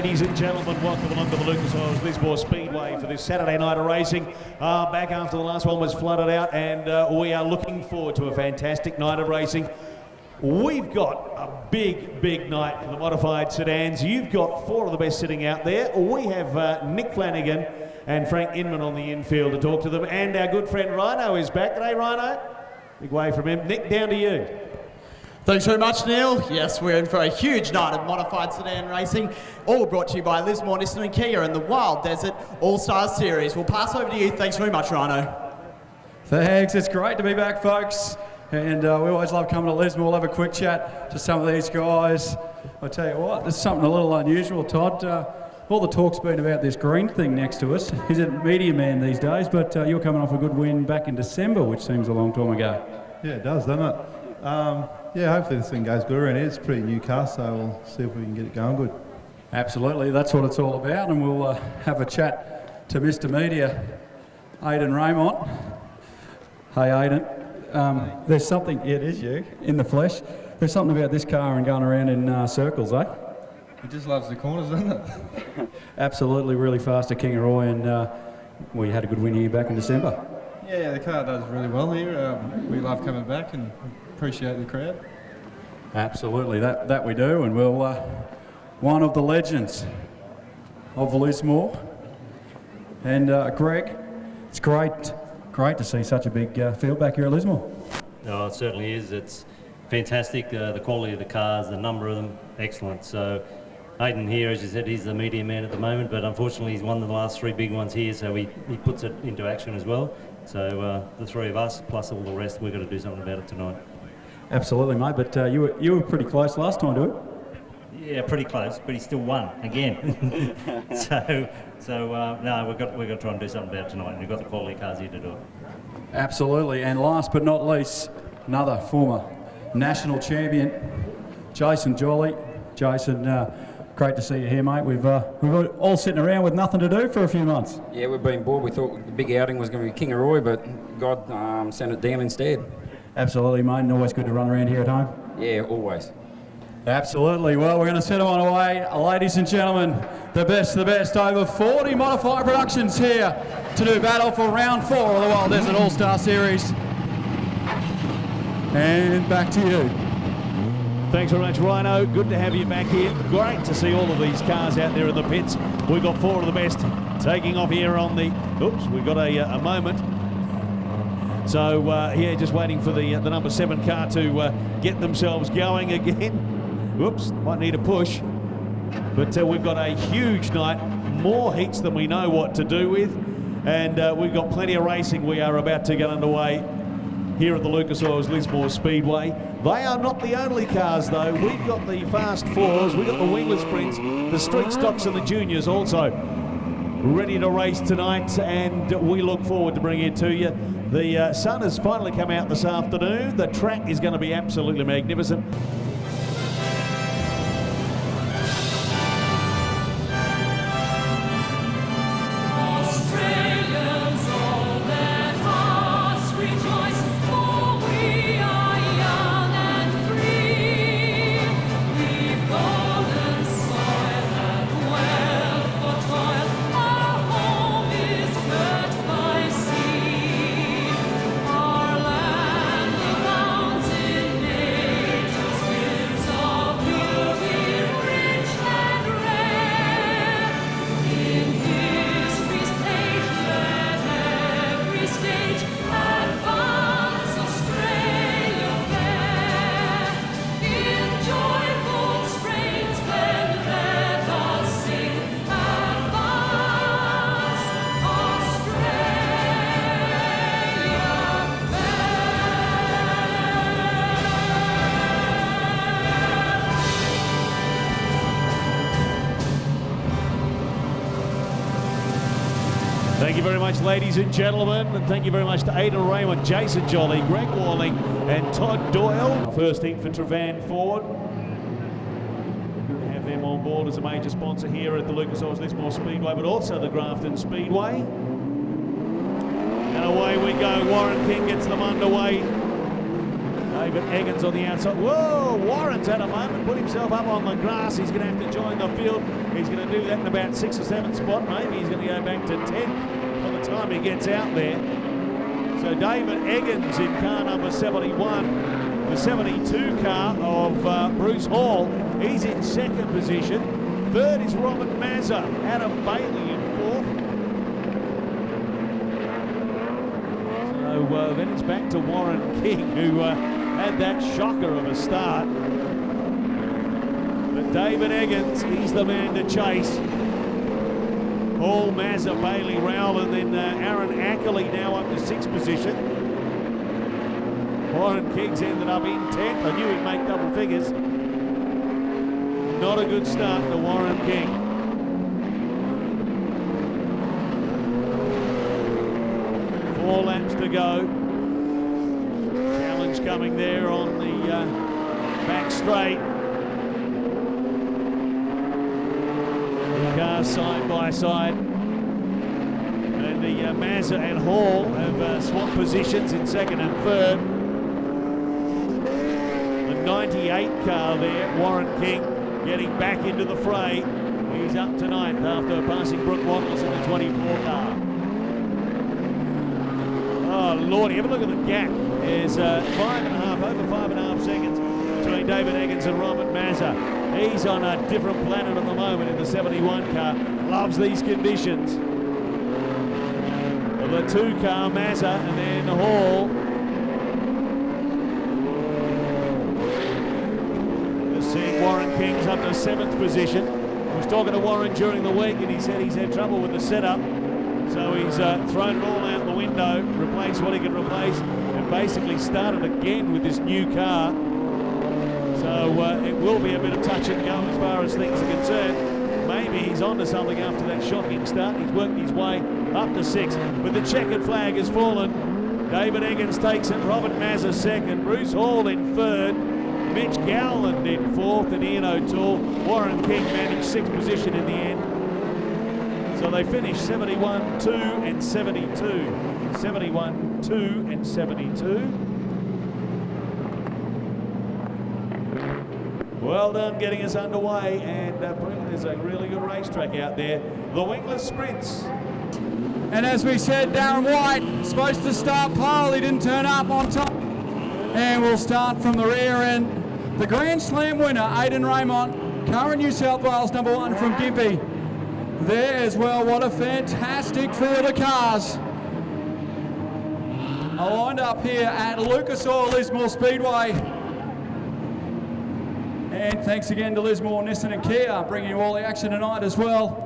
Ladies and gentlemen, welcome along to the Lucas Oil's Lismore Speedway for this Saturday night of racing. Back after the last one was flooded out, and we are looking forward to a fantastic night of racing. We've got a big night for the modified sedans. You've got four of the best sitting out there. We have Nick Flanagan and Frank Inman on the infield to talk to them, and our good friend Rhino is back. G'day, Rhino. Big wave from him. Nick, down to you. Thanks very much, Neil. Yes, we're in for a huge night of modified sedan racing, all brought to you by Lismore, Nissan and Kia in the Wild Desert All-Star Series. We'll pass over to you. Thanks very much, Rhino. Thanks. It's great to be back, folks. And we always love coming to Lismore. We'll have a quick chat to some of these guys. I'll tell you what, there's something a little unusual, Todd. All the talk's been about this green thing next to us. He's a media man these days, but you're coming off a good win back in December, which seems a long time ago. Yeah, it does, doesn't it? Yeah, hopefully this thing goes good around here. It's a pretty new car, so we'll see if we can get it going good. Absolutely, that's what it's all about, and we'll have a chat to Mr. Media, Aidan Raymond. Hey, Aidan. There's something, it is you, in the flesh. There's something about this car and going around in circles, eh? It just loves the corners, doesn't it? Absolutely, really fast at Kingaroy, and we had a good win here back in December. Yeah, the car does really well here. We love coming back and appreciate the crowd. Absolutely, that we do, and we'll one of the legends of Lismore. And Greg, it's great to see such a big field back here at Lismore. No, it certainly is. It's fantastic. The quality of the cars, the number of them, excellent. So Aidan here, as you said, he's the media man at the moment, but unfortunately he's won the last three big ones here, so he puts it into action as well. So the three of us, plus all the rest, we've got to do something about it tonight. Absolutely, mate, but you were pretty close last time to it. Yeah, pretty close, but he still won again. No, we've got to try and do something about it tonight, and we've got the quality cars here to do it. Absolutely, and last but not least, another former national champion, Jason Jolly. Jason, great to see you here, mate. We've all sitting around with nothing to do for a few months. Yeah, we've been bored. We thought the big outing was going to be Kingaroy, but God sent it down instead. Absolutely, mate, and always good to run around here at home. Yeah, always. Absolutely. Well, we're going to set on away. Ladies and gentlemen, the best of the best. Over 40 modified productions here to do battle for round 4 of the Wild Desert All-Star Series. And back to you. Thanks very much, Rhino. Good to have you back here. Great to see all of these cars out there in the pits. We've got 4 of the best taking off here on the... Oops, we've got a moment. So, yeah, just waiting for the number 7 car to get themselves going again. Whoops, might need a push. But we've got a huge night, more heats than we know what to do with. And we've got plenty of racing. We are about to get underway here at the Lucas Oil's Lismore Speedway. They are not the only cars, though. We've got the Fast Fours, we've got the Wingless Sprints, the Street Stocks and the Juniors also ready to race tonight, and we look forward to bringing it to you. The sun has finally come out this afternoon. The track is going to be absolutely magnificent. Thank you very much, ladies and gentlemen, and thank you very much to Aidan Raymond, Jason Jolly, Greg Warling, and Todd Doyle. First heat for Travan Ford. We have them on board as a major sponsor here at the Lucas Oil's Lismore Speedway, but also the Grafton Speedway. And away we go. Warren King gets them underway. David Eggins on the outside. Whoa, Warren's had a moment, put himself up on the grass. He's going to have to join the field. He's going to do that in about 6 or 7 spot. Maybe he's going to go back to 10 by the time he gets out there. So David Eggins in car number 71. The 72 car of Bruce Hall. He's in second position. Third is Robert Mazza. Adam Bailey in fourth. So then it's back to Warren King, who had that shocker of a start. But David Eggins, he's the man to chase. Hall, Mazza, Bailey, Rowell, and then Aaron Ackley now up to 6th position. Warren King's ended up in 10th. I knew he'd make double figures. Not a good start to Warren King. Four laps to go. Challenge coming there on the back straight. The cars side by side. And the Mazza and Hall have swapped positions in second and third. The 98 car there, Warren King, getting back into the fray. He's up to 9th after passing Brooke Wattles in the 24 car. Oh Lordy, have a look at the gap. There's over 5.5 seconds between David Eggins and Robert Mazza. He's on a different planet at the moment in the 71 car. Loves these conditions. Well, the 2 car, Mazza, and then Hall. Just seeing Warren King's up to 7th position. I was talking to Warren during the week and he said he's had trouble with the setup. So he's thrown it all out the window, replaced what he could replace, and basically started again with this new car. So it will be a bit of touch and go as far as things are concerned. Maybe he's onto something after that shocking start. He's worked his way up to 6th, but the checkered flag has fallen. David Eggins takes it, Robert Mazza 2nd, Bruce Hall in 3rd, Mitch Gowland in 4th, and Ian O'Toole. Warren King managed 6th position in the end. So they finished 71, 2 and 72. 71, 2 and 72. Well done getting us underway, and there's a really good racetrack out there. The Wingless Sprints. And as we said, Darren White, supposed to start pole, he didn't turn up on top. And we'll start from the rear end. The Grand Slam winner, Aidan Raymond, current New South Wales #1 from Gympie. There as well, what a fantastic field of cars. Lined up here at Lucas Oil Lismore Speedway. And thanks again to Lismore, Nissan and Kia, bringing you all the action tonight as well.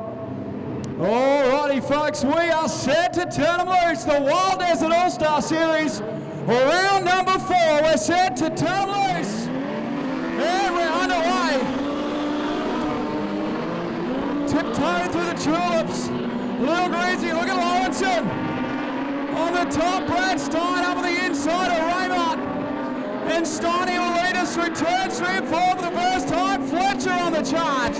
Alrighty folks, we are set to turn them loose. The Wild Desert All-Star Series, round number 4. We're set to turn them loose. And we're underway. Tiptoeing through the tulips. Little Greasy, look at Lawrenson. On the top, Brad Stein up on the inside of Raymond. And Steiny will lead us through turns 3 and 4 for the first time. Fletcher on the charge.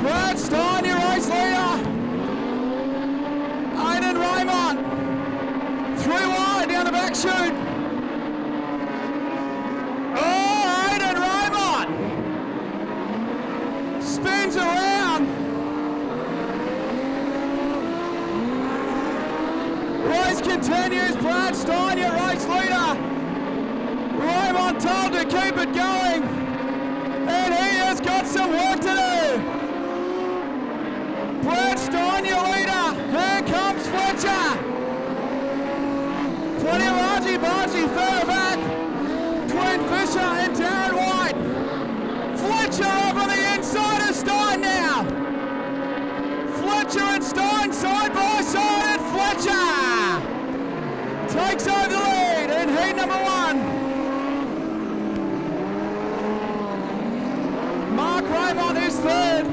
Brad Stein, your race leader. Aidan Raymond. 3 wide down the back chute. Oh, Aidan Raymond. Spins around. Race continues. Brad Stein, your race leader. Raymond told to keep it going. And he has got some work to do. Brad Stein, your leader. Here comes Fletcher. Plenty of argy-bargy further back. Between Fisher and Darren White. Fletcher up on the inside of Stein now. Fletcher and Stein side by side, and Fletcher takes over the lead in heat number 1. Mark Raymond is 3rd.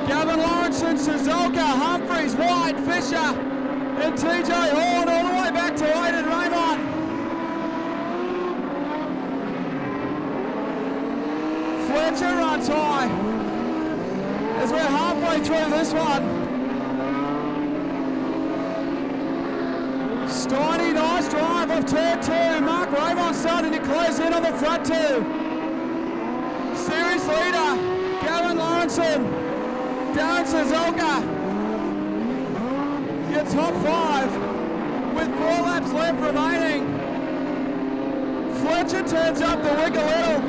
Gavin Lawrenson, Suzuka, Humphreys, White, Fisher, and TJ Horn all the way back to Aidan Raymond. Fletcher runs high as we're halfway through this one. Steiny, nice drive off turn 2. Mark Raymond starting to close in on the front 2. Series leader, Gavin Lawrenson. Darren Suzuka. Your top 5 with 4 laps left remaining. Fletcher turns up the wick a little.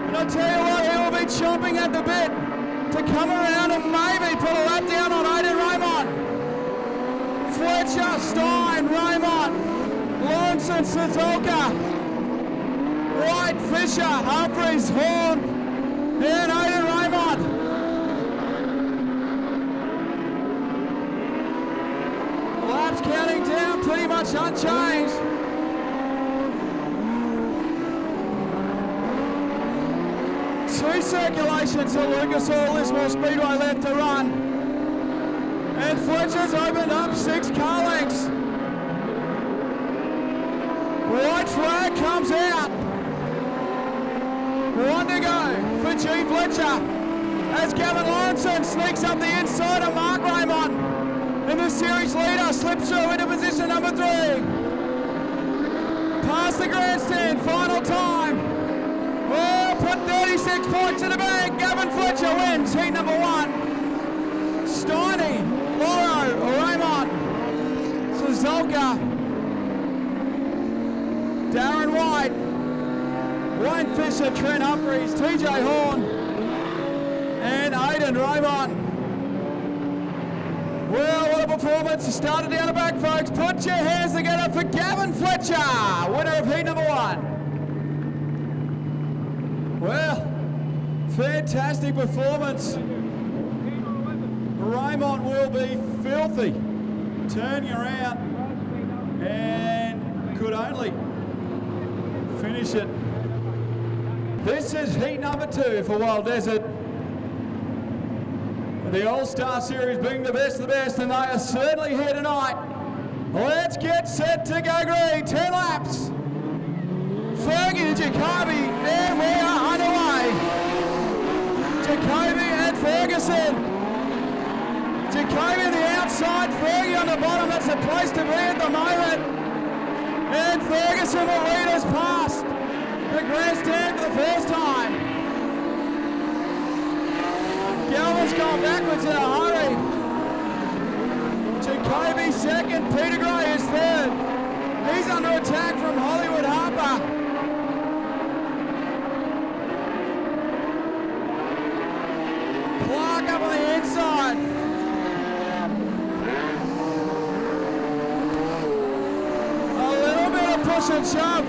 And I'll tell you what, he will be chomping at the bit to come around and maybe put a lap down on Aidan Raymond. Fletcher, Stein, Raymond, Lawrenson, Suzuka, White, Fisher, Humphreys, Horn, and Aidan Raymond. Laps counting down, pretty much unchanged. Two circulations at Lucas Oil Lismore Speedway left to run. And Fletcher's opened up 6 car lengths. White flag comes out. 1 to go for G. Fletcher as Gavin Lawrenson sneaks up the inside of Mark Raymond. And the series leader slips through into position number 3. Past the grandstand, final time. Oh, put 36 points in the bag. Gavin Fletcher wins heat number 1. Steiny, Lauro, Raymond, Suzuka, Darren White, Wayne Fisher, Trent Humphreys, TJ Horn, and Aidan Raymond. Well, what a performance. Started down the back, folks. Put your hands together for Gavin Fletcher, winner of heat number 1. Well, fantastic performance. Raymond will be filthy, turning around, and could only finish it. This is heat number 2 for Wild Desert. The Allstar Series being the best of the best, and they are certainly here tonight. Let's get set to go green. 10 laps. Fergie to Jacoby, and we are underway. Jacoby and Ferguson. Jacoby on the outside, Fergie on the bottom. That's the place to be at the moment. And Ferguson will lead us past the grandstand for the first time. Galvin's gone backwards in a hurry. Jacoby second, Peter Gray is third. He's under attack from Hollywood Harper. Clark up on the inside. A little bit of push and shove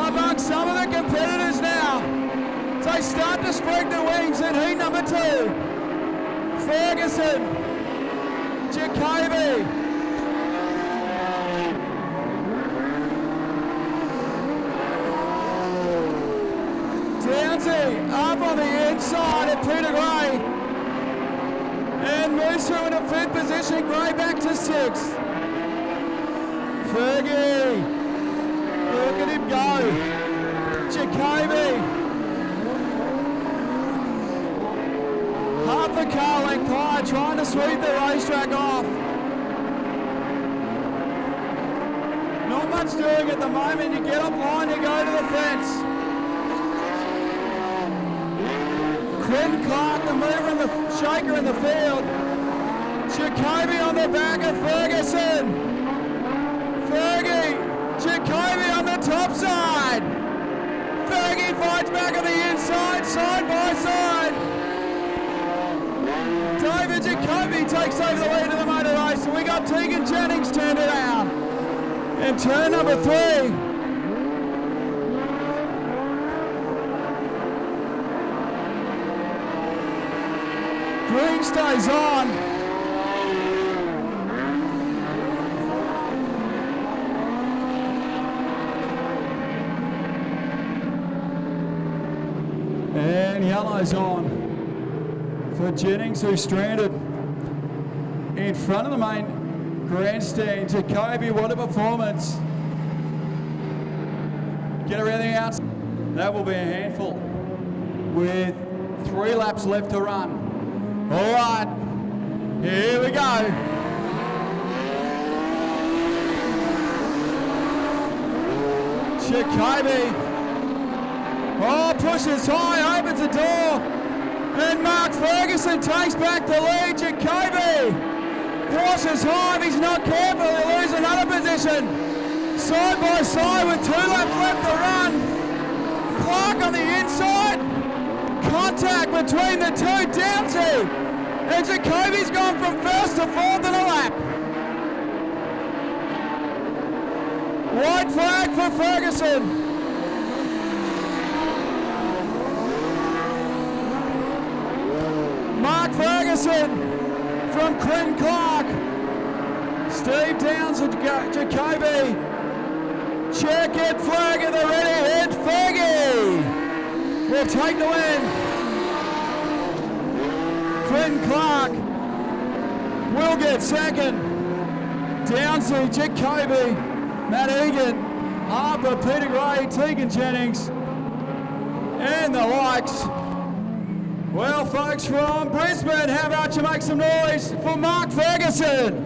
among some of the competitors now. So they start to spread the wings in heat number 2. Ferguson, Jacoby, Downsy up on the inside at Peter Gray, and moves through into 5th position. Gray back to 6th. Fergie, look at him go. Jacoby, half a car length high, trying to sweep the racetrack off. Not much doing at the moment. You get up line, you go to the fence. Quinn Clark, the mover and the shaker in the field. Jacoby on the back of Ferguson. Fergie, Jacoby on the top side. Fergie fights back on the inside, side by side. David Jacoby takes over the lead of the motor race, and we got Tegan Jennings turned around. In turn number 3. Green stays on. And yellow's on for Jennings, who's stranded in front of the main grandstand. Jacoby, what a performance. Get around the outside. That will be a handful with 3 laps left to run. All right, here we go. Jacoby. Oh, pushes high, opens the door. And Mark Ferguson takes back the lead. Jacoby crosses high. He's not careful. He'll lose another position. Side by side with 2 laps left to run. Clark on the inside. Contact between the two. Downsy. And Jacoby's gone from first to fourth in a lap. White flag for Ferguson. Mark Ferguson from Quinn Clark. Steve Downs and Jacoby. Check it, flag at the ready, hit Fergie. Will take the win. Quinn Clark will get second. Downsy, Jacoby, Matt Egan, Harper, Peter Gray, Tegan Jennings, and the likes. Well, folks from Brisbane, how about you make some noise for Mark Ferguson?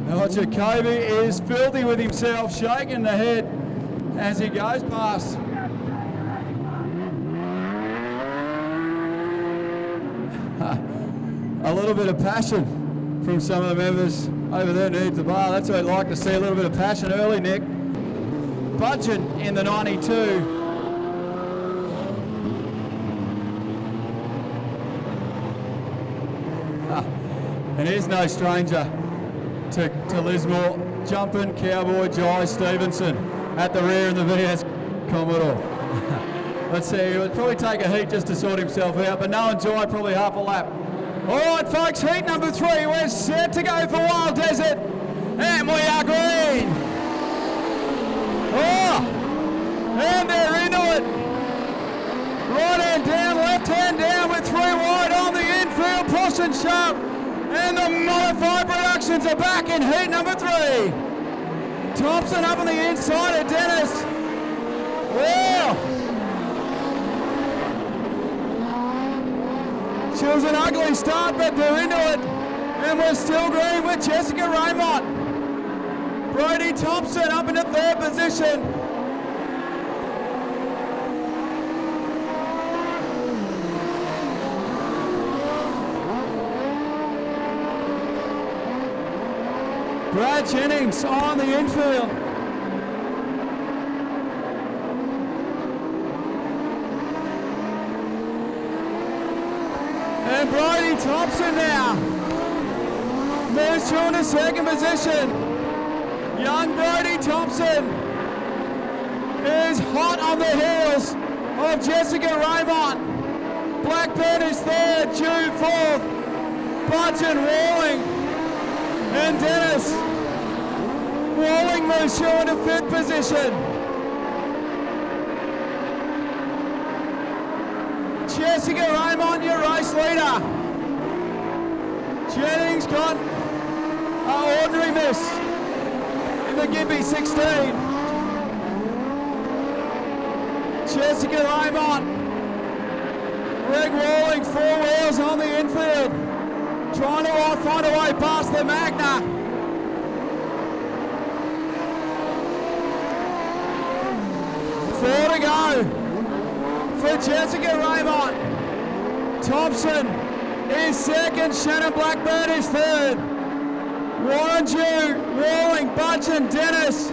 Oh, Jacoby is filthy with himself, shaking the head as he goes past. A little bit of passion from some of the members over there underneath the bar. That's what I'd like to see, a little bit of passion early, Nick. Budgeon in the 92. And he's no stranger to Lismore. Jumping cowboy Jai Stevenson at the rear in the VS Commodore. Let's see, it would probably take a heat just to sort himself out, but no, Jai probably half a lap. All right, folks, heat number 3. We're set to go for Wild Desert, and we are green. Oh, and they're into it. Right hand down, left hand down with 3 wide on the infield, pushing sharp. And the modified productions are back in heat number 3. Thompson up on the inside of Dennis. Wow. She was an ugly start, but they're into it. And we're still green with Jessica Raymond. Brodie Thompson up in the 3rd position. Brad Jennings on the infield. And Brodie Thompson now moves to in the 2nd position. Young Brodie Thompson is hot on the heels of Jessica Raymond. Blackburn is 3rd, Jude 4th, Budgeon Walling. And Dennis Walling moves through into 5th position. Jessica Raymond, your race leader. Jennings got an ordinary miss in the Gympie 16. Jessica Raymond. Greg Walling, 4 wheels on the infield. Trying to find a way past the Magna. Four to go for Jessica Raymond. Thompson is 2nd, Shannon Blackburn is 3rd. Warren Jew, Walling, Budgeon, Dennis.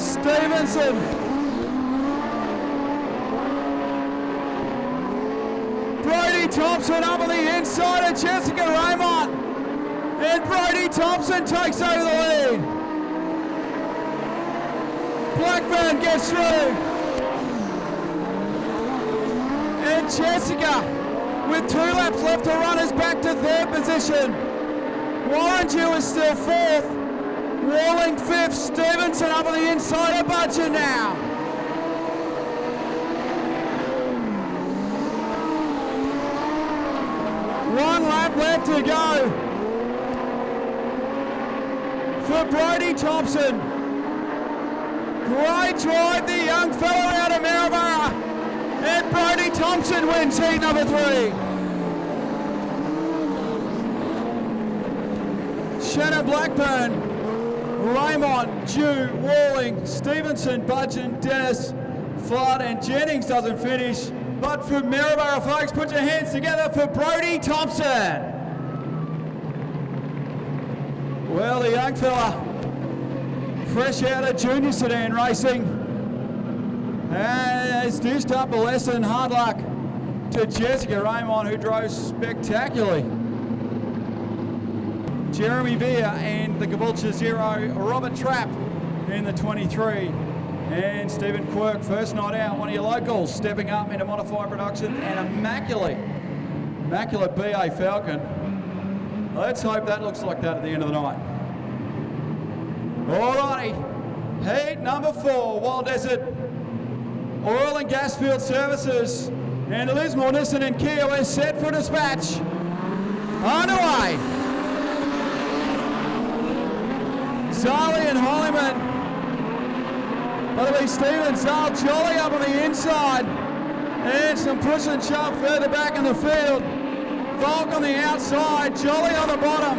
Stevenson. Brodie Thompson up on the inside of Jessica Raymond. And Brodie Thompson takes over the lead. Blackburn gets through. And Jessica, with 2 laps left to run, is back to 3rd position. Warren Jew is still 4th. Walling 5th. Stevenson up on the inside of Budgeon now. One lap left to go for Brodie Thompson. Great drive, the young fellow out of Maryborough. And Brodie Thompson wins heat number 3. Shannon Blackburn, Raymond, Dew, Walling, Stevenson, Budgeon, Dennis, Flood and Jennings doesn't finish. But for Maryborough, folks, put your hands together for Brodie Thompson. Well, the young fella, fresh out of junior sedan racing, has dished up a lesson. Hard luck to Jessica Raymond, who drove spectacularly. Jeremy Beer and the Caboolture Zero, Robert Trapp in the 23. And Stephen Quirk, first night out, one of your locals, stepping up into modified production, and immaculate BA Falcon. Let's hope that looks like that at the end of the night. Alrighty, heat number 4, Wild Desert, Oil and Gas Field Services, and Lismore, Nissan and Kia are set for dispatch. Underway. Zali and Hollyman. That'll be Stephen Zal, Jolly up on the inside, and some push and shove further back in the field. Volk on the outside, Jolly on the bottom.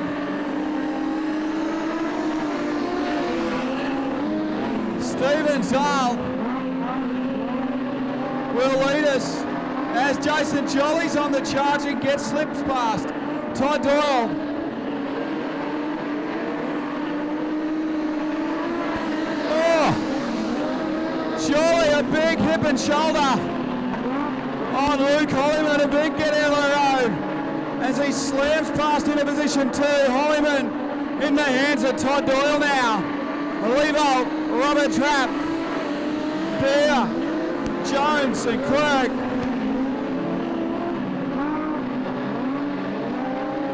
Stephen Zal will lead us as Jason Jolly's on the charge and gets slips past Todd Doyle. Jolly, a big hip and shoulder on Luke Hollyman, a big get out of the road as he slams past into position 2. Hollyman in the hands of Todd Doyle now. Levo, Robert Trapp, Beer, Jones and Quirk.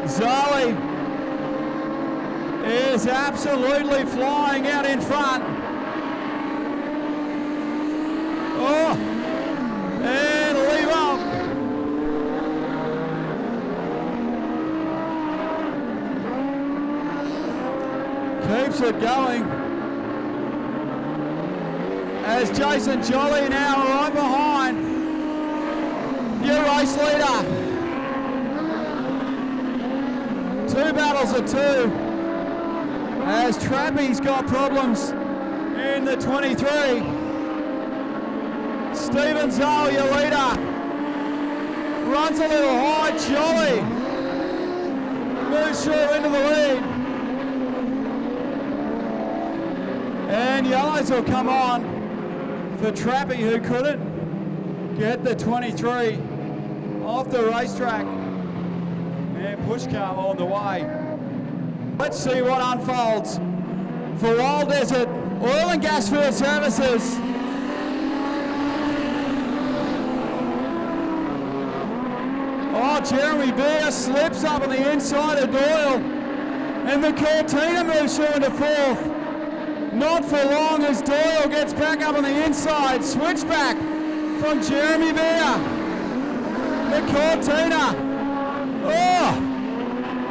Zali is absolutely flying out in front. Oh, and leave off. Keeps it going. As Jason Jolly now right behind. New race leader. 2 battles of 2. As Trappy's got problems in the 23. Stephen Zal, your leader, runs a little high. Jolly moves through into the lead. And yellows will come on for Trappy, who couldn't get the 23 off the racetrack. And push car on the way. Let's see what unfolds for Wild Desert Oil and Gas Field Services. Oh, Jeremy Beer slips up on the inside of Doyle. And the Cortina moves through into 4th. Not for long as Doyle gets back up on the inside. Switchback from Jeremy Beer. The Cortina. Oh,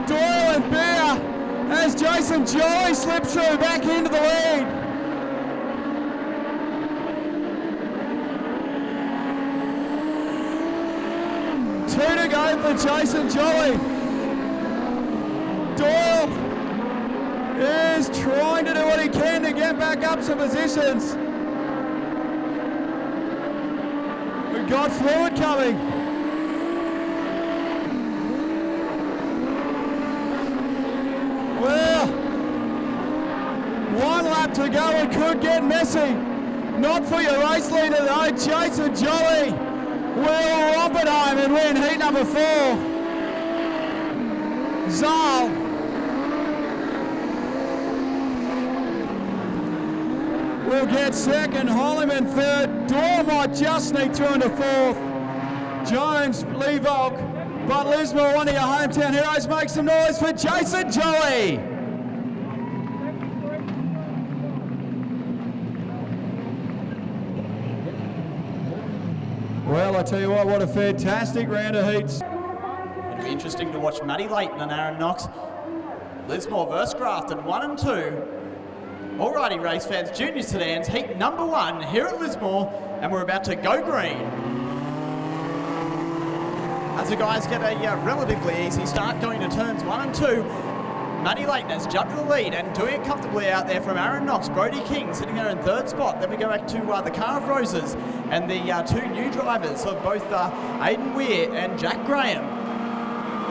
Doyle and Beer as Jason Jolly slips through back into the lead. Two to go for Jason Jolly. Doyle is trying to do what he can to get back up some positions. We've got fluid coming. Well, 1 lap to go, it could get messy. Not for your race leader though, Jason Jolly will romp it home and win heat number 4. Zal will get second, Hollyman third. Doyle might just sneak through into 4th. Jones, Lee Volk, but Lismore, one of your hometown heroes, make some noise for Jason Jolly. Well, I tell you what a fantastic round of heats. It'll be interesting to watch Matty Leighton and Aaron Knox. Lismore versus Grafton, 1 and 2. Alrighty, race fans, junior sedans, heat number 1 here at Lismore, and we're about to go green. As the guys get a relatively easy start going to turns 1 and 2. Matty Layton has jumped to the lead and doing it comfortably out there from Aaron Knox. Brody King sitting there in third spot. Then we go back to the car of roses and the two new drivers of both Aidan Weir and Jack Graham.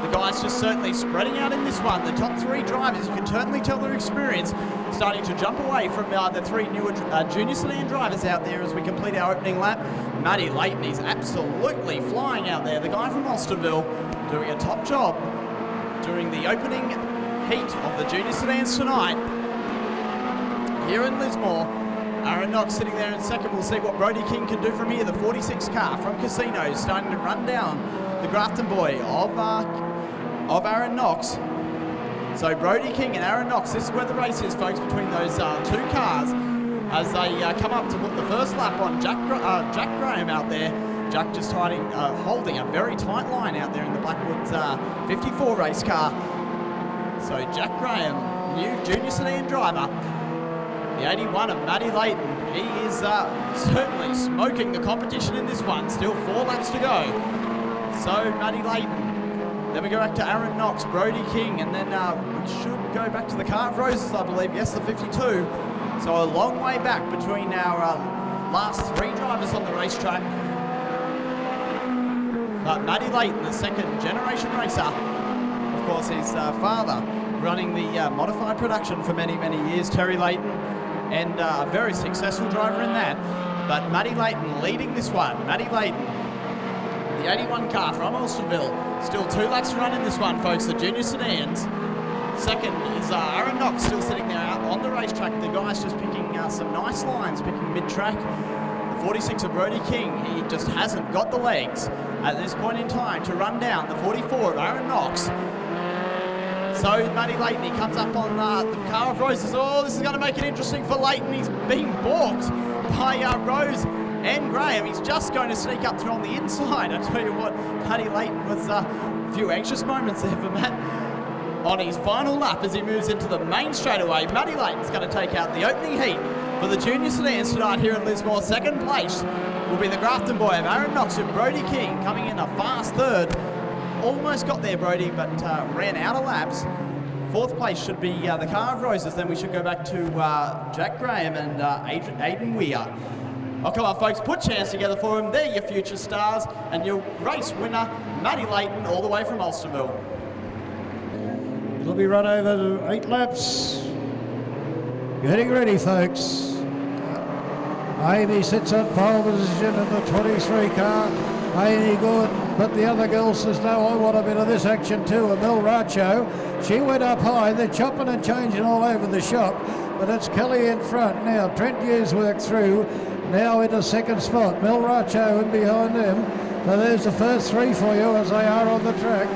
The guys just certainly spreading out in this one. The top three drivers, you can certainly tell their experience, starting to jump away from the three newer junior sedan drivers out there as we complete our opening lap. Matty Layton is absolutely flying out there. The guy from Alstarville doing a top job during the opening heat of the junior sedans tonight here in Lismore. Aaron Knox sitting there in second. We'll see what Brody King can do from here. The 46 car from Casino starting to run down the Grafton boy of Aaron Knox. So Brody King and Aaron Knox, this is where the race is, folks, between those two cars as they come up to put the first lap on Jack Graham out there. Jack just holding a very tight line out there in the Blackwoods 54 race car. So Jack Graham, new junior sedan driver, the 81 of Matty Layton. He is certainly smoking the competition in this one. Still 4 laps to go. So Matty Layton. Then we go back to Aaron Knox, Brody King, and then we should go back to the car of roses, I believe. Yes, the 52. So a long way back between our last 3 drivers on the racetrack. But Matty Layton, the second generation racer, of course, his father running the modified production for many, many years, Terry Layton, and a very successful driver in that. But Matty Layton leading this one. Matty Layton, the 81 car from Alstarville. Still 2 laps to run in this one, folks, the junior sedans. Second is Aaron Knox still sitting there out on the racetrack. The guy's just picking some nice lines, picking mid-track. The 46 of Brody King, he just hasn't got the legs at this point in time to run down the 44 of Aaron Knox. So Matty Layton, he comes up on the car of roses. Oh, this is going to make it interesting for Layton. He's being balked by Rose and Graham. He's just going to sneak up through on the inside. I tell you what, Matty Layton was a few anxious moments there for Matt on his final lap as he moves into the main straightaway. Matty Layton's going to take out the opening heat for the junior sedans tonight here in Lismore. Second place will be the Grafton boy of Aaron Knox with Brody King coming in a fast third. Almost got there, Brody, but ran out of laps. Fourth place should be the car of roses. Then we should go back to Jack Graham and Aidan Weir. Oh, come on, folks, put your hands together for him. They're your future stars and your race winner, Matty Layton, all the way from Alstarville. It'll be run over 8 laps. Getting ready, folks. Amy sits on pole position in the 23 car. Amy good, but the other girl says, no, I want a bit of this action too. Emil Racho, she went up high. They're chopping and changing all over the shop, but it's Kelly in front. Now, Trent Hughes worked through, now in the second spot. Mil Racho in behind them. So there's the first 3 for you as they are on the track.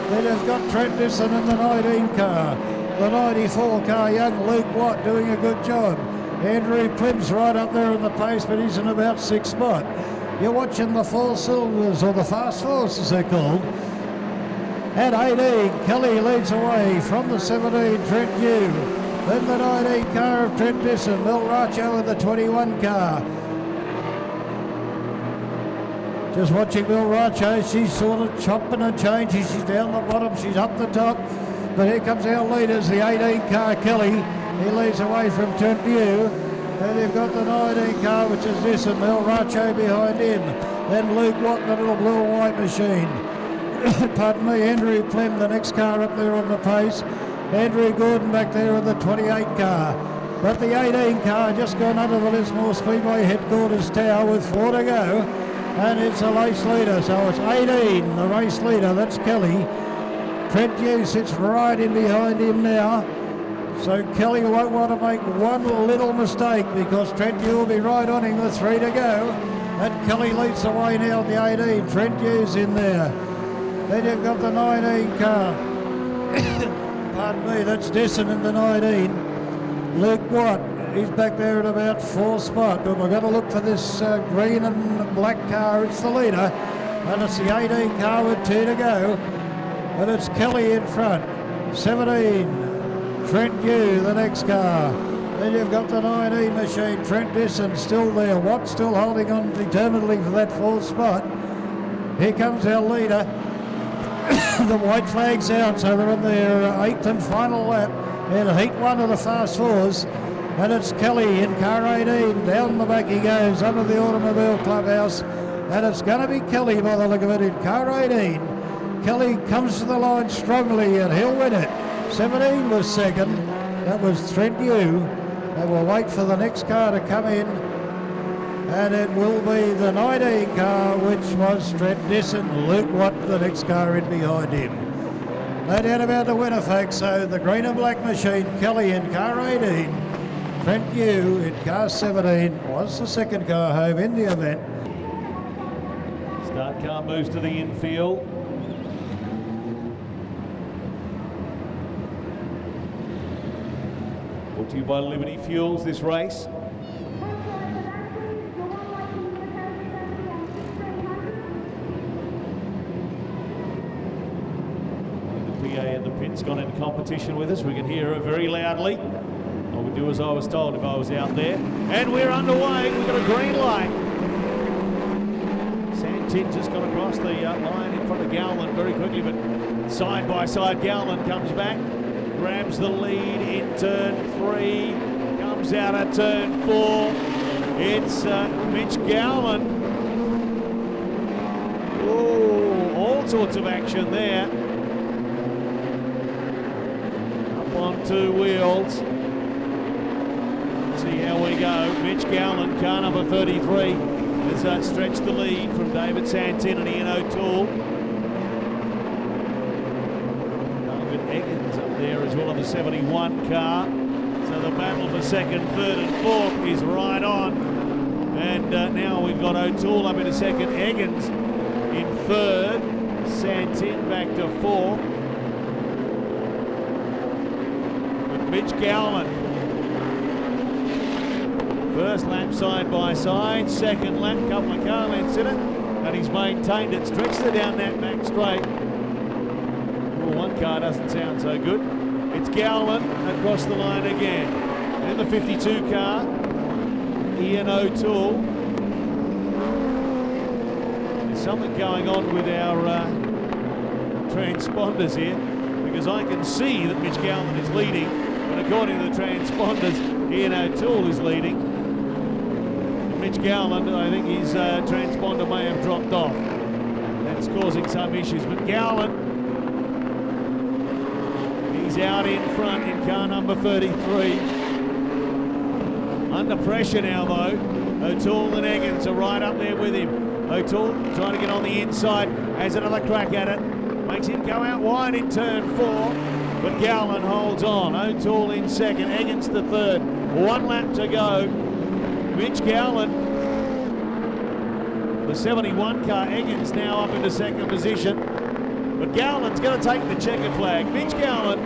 Then they've got Trent Disson in the 19 car. The 94 car, young Luke Watt doing a good job. Andrew Plim's right up there in the pace, but he's in about 6th spot. You're watching the 4 cylinders, or the fast fours as they're called. At 18, Kelly leads away from the 17, Trent Hugh. Then the 19 car of Trent Disson, Mil Racho in the 21 car. Just watching Mil Racho, she's sort of chopping and changing. She's down the bottom, she's up the top. But here comes our leaders, the 18 car Kelly. He leads away from Trent Hugh. Then they've got the 19 car, which is this, and Mil Racho behind him. Then Luke Watt, the little blue and white machine. Pardon me, Andrew Plim, the next car up there on the pace. Andrew Gordon back there in the 28 car. But the 18 car just gone under the Lismore Speedway headquarters tower with 4 to go. And it's a race leader, so it's 18, the race leader, that's Kelly. Trent Hughes sits right in behind him now. So Kelly won't want to make one little mistake because Trent Hughes will be right on him with 3 to go. And Kelly leads the way now, the 18, Trent Hughes in there. Then you've got the 19 car. Pardon me, that's Desson in the 19. Luke Watt, he's back there at about 4th spot. But we've got to look for this green and black car. It's the leader. And it's the 18 car with 2 to go. And it's Kelly in front. 17. Trent Hughes, the next car. Then you've got the 19 machine, Trent Disson still there. Watt still holding on determinedly for that 4th spot. Here comes our leader. the white flag's out, so they're in their 8th and final lap in heat 1 of the fast fours. And it's Kelly in car 18. Down the back he goes under the Automobile Clubhouse. And it's going to be Kelly by the look of it in car 18. Kelly comes to the line strongly and he'll win it. 17 was second. That was Trent Yu. And we'll wait for the next car to come in. And it will be the 19 car, which was Trent Nissen. Luke Watt, the next car in behind him. No doubt about the winner, folks. So the green and black machine, Kelly in car 18. Trent Yu in car 17 was the second car home in the event. Start car moves to the infield. Brought to you by Liberty Fuels, this race. The PA at the pit's gone into competition with us. We can hear her very loudly. I would do as I was told if I was out there. And we're underway. We've got a green light. Santin just got across the line in front of Gowland very quickly, but side by side, Gowland comes back, grabs the lead in turn 3, comes out at turn 4. It's Mitch Gowland. Oh, all sorts of action there. Up on 2 wheels. See how we go. Mitch Gowland, car number 33, has stretched the lead from David Santin and Ian O'Toole. David Eggins up there as well in the 71 car. So the battle for 2nd, 3rd and 4th is right on. And now we've got O'Toole up in 2nd, Eggins in 3rd, Santin back to 4th. With Mitch Gowland. First lap side by side, 2nd lap, couple of car lengths in it, and he's maintained it, stretched it down that back straight. Well, 1 car doesn't sound so good. It's Gowland across the line again. And in the 52 car, Ian O'Toole. There's something going on with our transponders here, because I can see that Mitch Gowland is leading, but according to the transponders, Ian O'Toole is leading. Mitch Gowland, I think his transponder may have dropped off. That's causing some issues, but Gowland, he's out in front in car number 33. Under pressure now though. O'Toole and Eggins are right up there with him. O'Toole trying to get on the inside, has another crack at it. Makes him go out wide in turn 4, but Gowland holds on. O'Toole in 2nd, Eggins to 3rd. 1 lap to go. Mitch Gowland, the 71 car, Eggins now up into 2nd position. But Gowland's going to take the checkered flag. Mitch Gowland,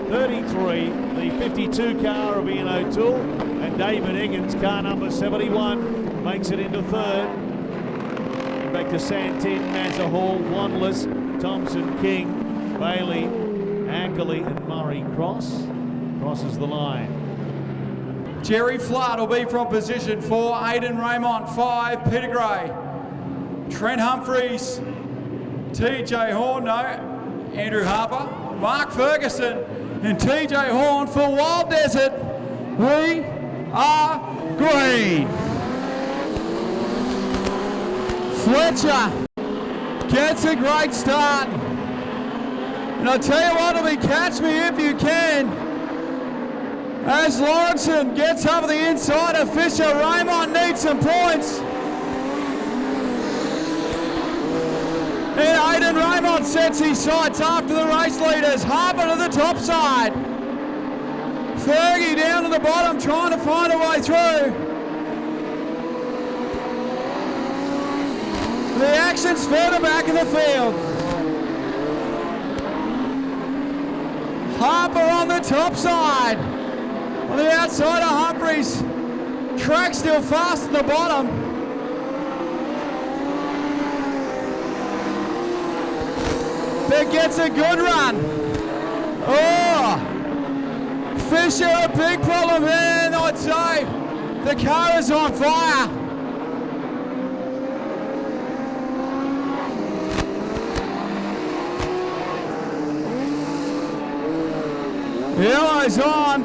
33, the 52 car of Ian O'Toole, and David Eggins, car number 71, makes it into 3rd. Back to Santin, Mazza Hall, Wanless, Thompson, King, Bailey, Ackley and Murray crosses the line. Jerry Flood will be from position 4, Aidan Raymond 5, Peter Gray, Trent Humphreys, TJ Horn, Andrew Harper, Mark Ferguson and TJ Horn for Wild Desert. We are green. Fletcher gets a great start. And I'll tell you what, it'll be catch me if you can. As Lawrenson gets over the inside of Fisher, Raymond needs some points. And Aidan Raymond sets his sights after the race leaders. Harper to the top side. Fergie down to the bottom trying to find a way through. The action's further back in the field. Harper on the top side. On the outside of Humphreys. Track still fast at the bottom. That gets a good run. Oh! Fisher, a big problem here, I'd say. The car is on fire. Yellow's on.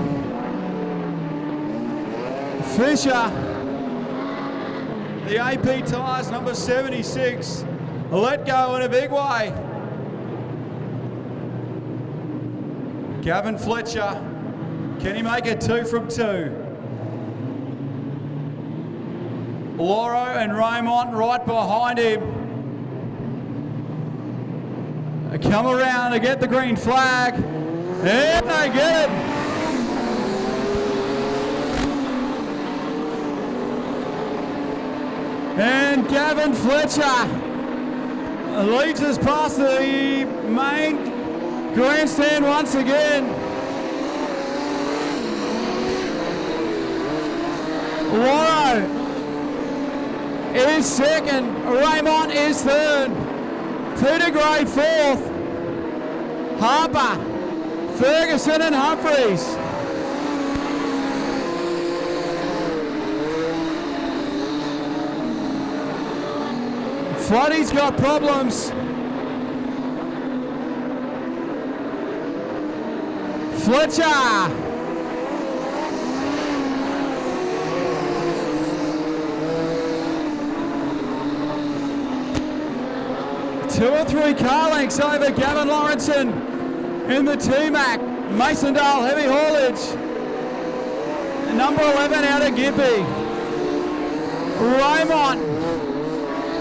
Fisher. The AP tyres, number 76. Let go in a big way. Gavin Fletcher. Can he make it 2 from 2? Lauro and Raymond right behind him. They come around to get the green flag. And they get it. And Gavin Fletcher leads us past the main grandstand once again. Lauro is second, Raymond is third, Peter Gray fourth, Harper, Ferguson and Humphreys. Floodie's got problems. Fletcher. Two or three car lengths over Gavin Lawrenson in the T-Mac. Masondale heavy haulage. Number 11 out of Gippy. Raymond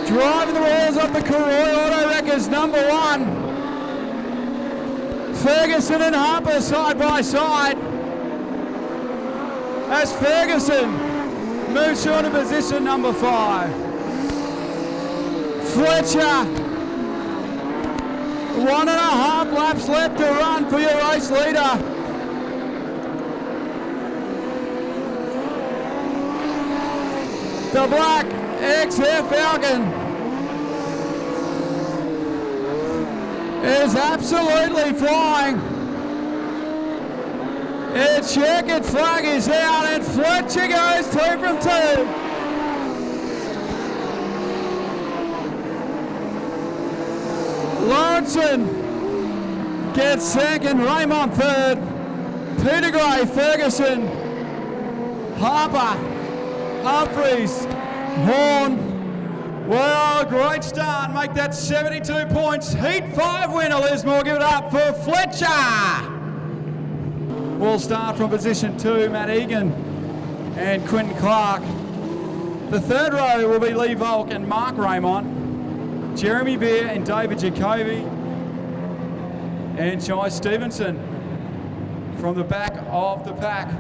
driving the wheels up the Karoi Auto Wreckers, number 1. Ferguson and Harper side by side. As Ferguson moves on to position number 5. Fletcher. 1.5 laps left to run for your race leader. The black XF Falcon is absolutely flying. Its checkered flag is out and Fletcher goes 2 from 2. Lawrenson gets second, Raymond third, Peter Gray, Ferguson, Harper, Humphreys, Horn. Well, great start, make that 72 points. Heat 5 winner, Lismore, give it up for Fletcher. We'll start from position 2, Matt Egan and Quinton Clark. The third row will be Lee Volk and Mark Raymond. Jeremy Beer and David Jacoby and Chai Stevenson from the back of the pack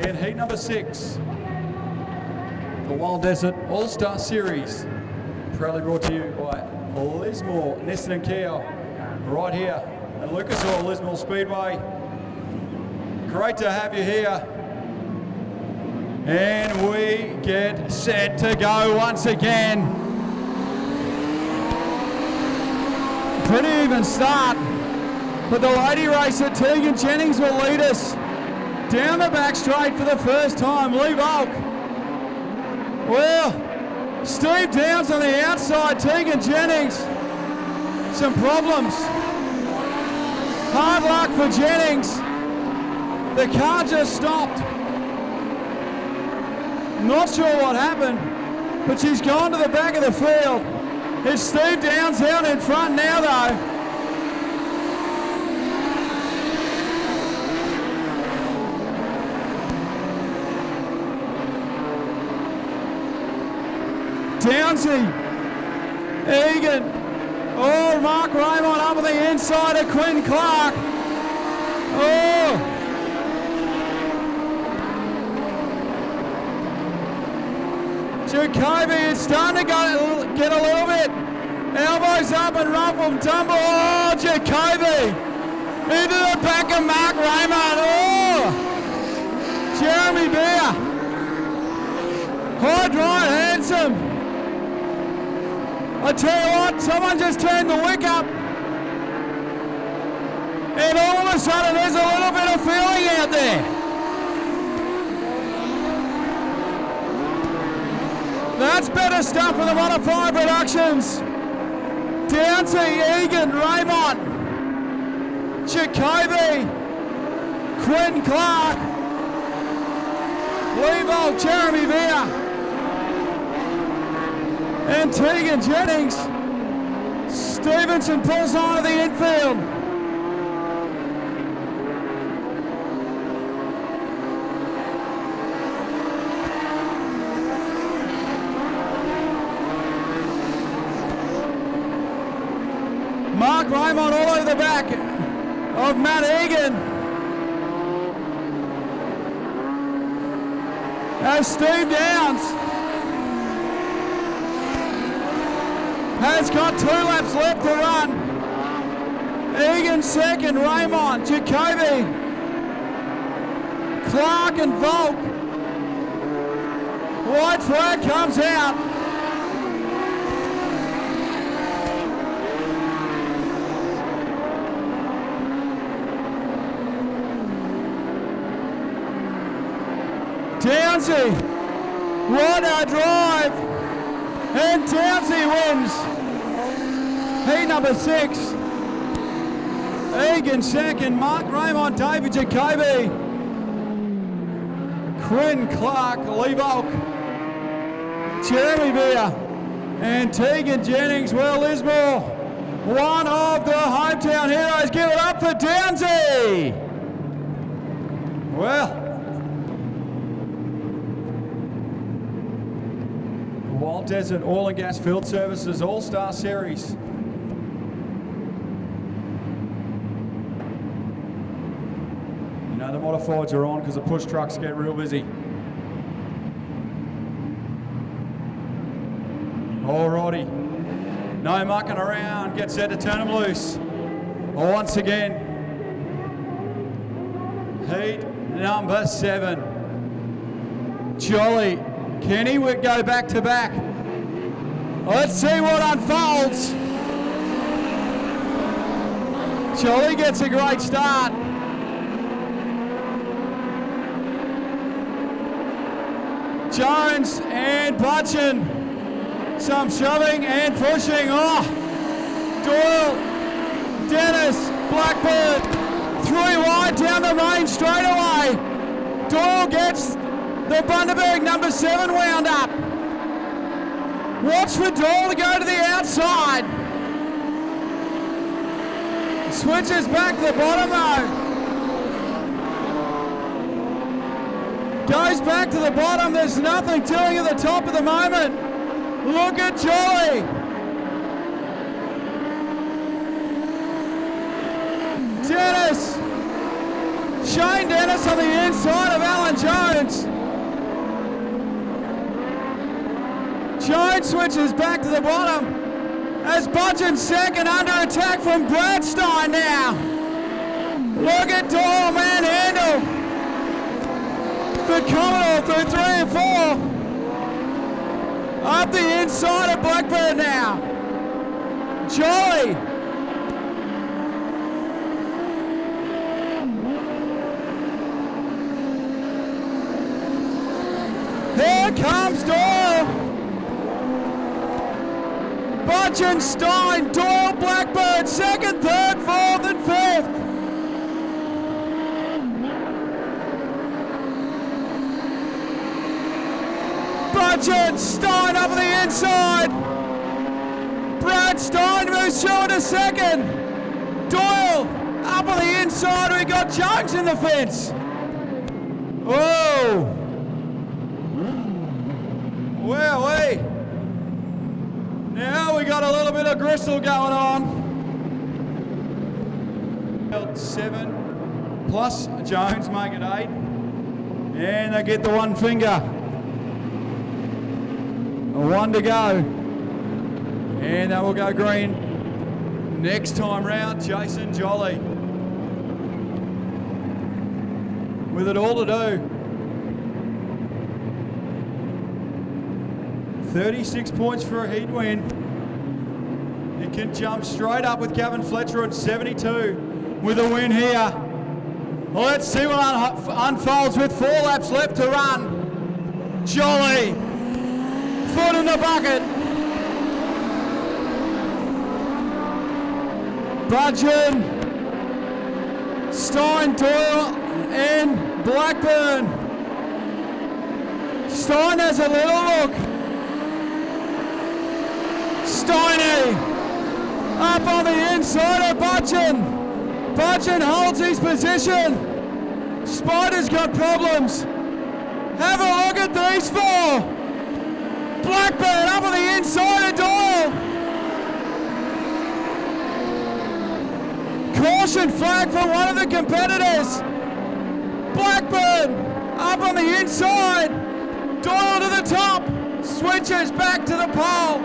in heat number 6. The Wild Desert All-Star Series, proudly brought to you by Lismore, Neston and Kia, right here at Lucas Oil, Lismore Speedway. Great to have you here. And we get set to go once again. Pretty even start, but the lady racer Tegan Jennings will lead us down the back straight for the first time. Lee Volk. Well, Steve Downs on the outside, Tegan Jennings. Some problems. Hard luck for Jennings. The car just stopped. Not sure what happened, but she's gone to the back of the field. It's Steve Downs out in front now though. Downsy, Egan, oh, Mark Raymond up on the inside of Quinn Clark. Oh. Jacoby is starting to get a little bit. Elbows up and rough and tumble. Oh, Jacoby into the back of Mark Raymond. Oh, Jeremy Beer. High drive, handsome. I tell you what, someone just turned the wick up. And all of a sudden there's a little bit of feeling out there. That's better stuff for the Modified Productions. Downsy, Egan, Raymond, Jacoby, Quinn Clark, Levo, Jeremy Veer, and Tegan Jennings. Stevenson pulls on to the infield. Mark Raymond all over the back of Matt Egan. As Steve Downs has got 2 laps left to run. Egan second, Raymond, Jacoby, Clark and Volk. White flag comes out. Downsy, what a drive, and Downsy wins. Heat number 6. Egan second, Mark Raymond, David Jacoby, Quinn Clark, Lee Volk, Jeremy Veer, and Tegan Jennings. Well, Lismore, one of the hometown heroes. Give it up for Downsy. Well, Wild Desert Oil and Gas Field Services All-Star Series. You know the modifieds are on because the push trucks get real busy. Alrighty, no mucking around, get set to turn them loose. Once again, heat number 7. Jolly. Can he go back to back? Let's see what unfolds. Jolly gets a great start. Jones and Butchin. Some shoving and pushing. Oh, Doyle, Dennis, Blackbird. 3 wide down the main straightaway. Doyle gets the Bundaberg number 7 wound up. Watch for Doyle to go to the outside. Switches back to the bottom though. Goes back to the bottom. There's nothing doing at the top at the moment. Look at Jolly. Dennis. Shane Dennis on the inside of Alan Jones. Jones switches back to the bottom as Budgeon second, under attack from Bradstein now. Look at Doyle manhandle. The Commodore through 3 and 4. Up the inside of Blackbird now. Jolly. Here comes Doyle. Budgeon, Stein, Doyle, Blackbird, 2nd, 3rd, 4th and 5th. Budgeon, Stein up on the inside. Brad Stein moves short to 2nd. Doyle up on the inside. We got Jones in the fence. Whoa. Wowee. Now we got a little bit of gristle going on. 7 plus Jones make it 8. And they get the 1 finger. 1 to go. And they will go green. Next time round, Jason Jolly. With it all to do. 36 points for a heat win. It can jump straight up with Gavin Fletcher at 72 with a win here. Well, let's see what unfolds with 4 laps left to run. Jolly, foot in the bucket. Budgeon, Stein, Doyle and Blackburn. Stein has a little look. Steiny up on the inside of Butchin. Butchin holds his position. Spider's got problems. Have a look at these four. Blackburn up on the inside of Doyle. Caution flag for one of the competitors. Blackburn up on the inside. Doyle to the top. Switches back to the pole.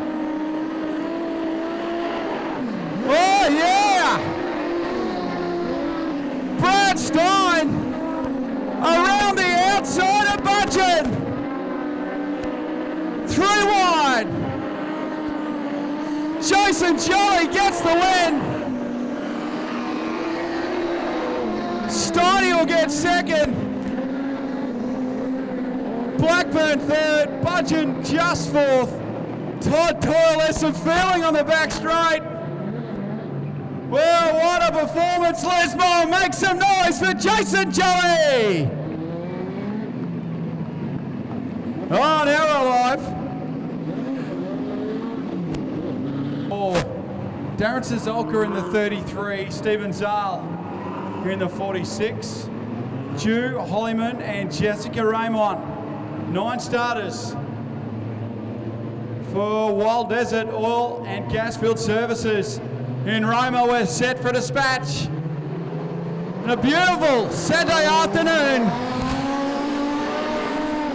Oh yeah! Brad Stein around the outside of Butchin. 3 wide. Jason Jolly gets the win. Steiny will get second. Blackburn third. Butchin just fourth. Todd Doyle has some feeling on the back straight. Well, what a performance, Lismore. Make some noise for Jason Jolly. Oh, now we're alive. Darren Sazolka in the 33, Stephen Zahl in the 46, Jew, Hollyman and Jessica Raymond. 9 starters for Wild Desert Oil and Gas Field Services. In Roma, we're set for dispatch. And a beautiful Saturday afternoon.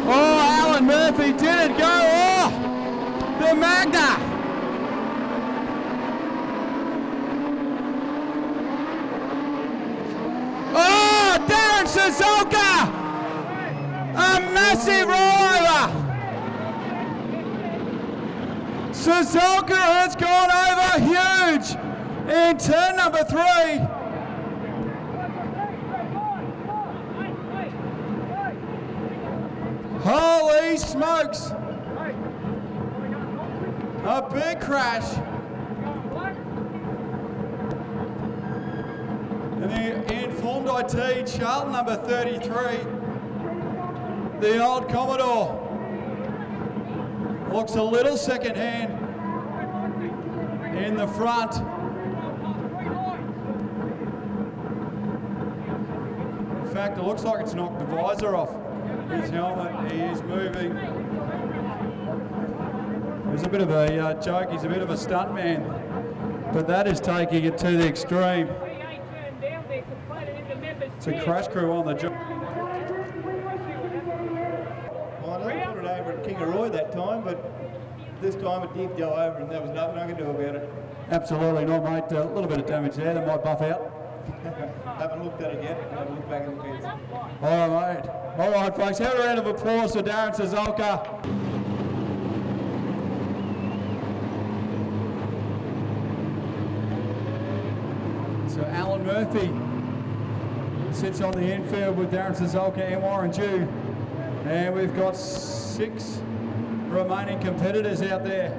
Oh, Alan Murphy didn't go. Oh, the Magna. Oh, Darren Sazolka! A massive rollover! Sazolka has gone over huge in turn number 3. Holy smokes! A big crash. And the informed IT, Charlton number 33, the old Commodore, looks a little second hand in the front. In fact, it looks like it's knocked the visor off his helmet. He is moving. There's a bit of a joke, he's a bit of a stuntman, but that is taking it to the extreme. It's a crash crew on the job. Well, I know I put it over at Kingaroy that time, but this time it did go over and there was nothing I could do about it. Absolutely not, mate. A little bit of damage there, that might buff out. Haven't looked at it yet. Haven't looked back in the pits. All right, mate. All right, folks. Have a round of applause for Darren Sazolka. So Alan Murphy sits on the infield with Darren Sazolka and Warren Dew. And we've got 6 remaining competitors out there.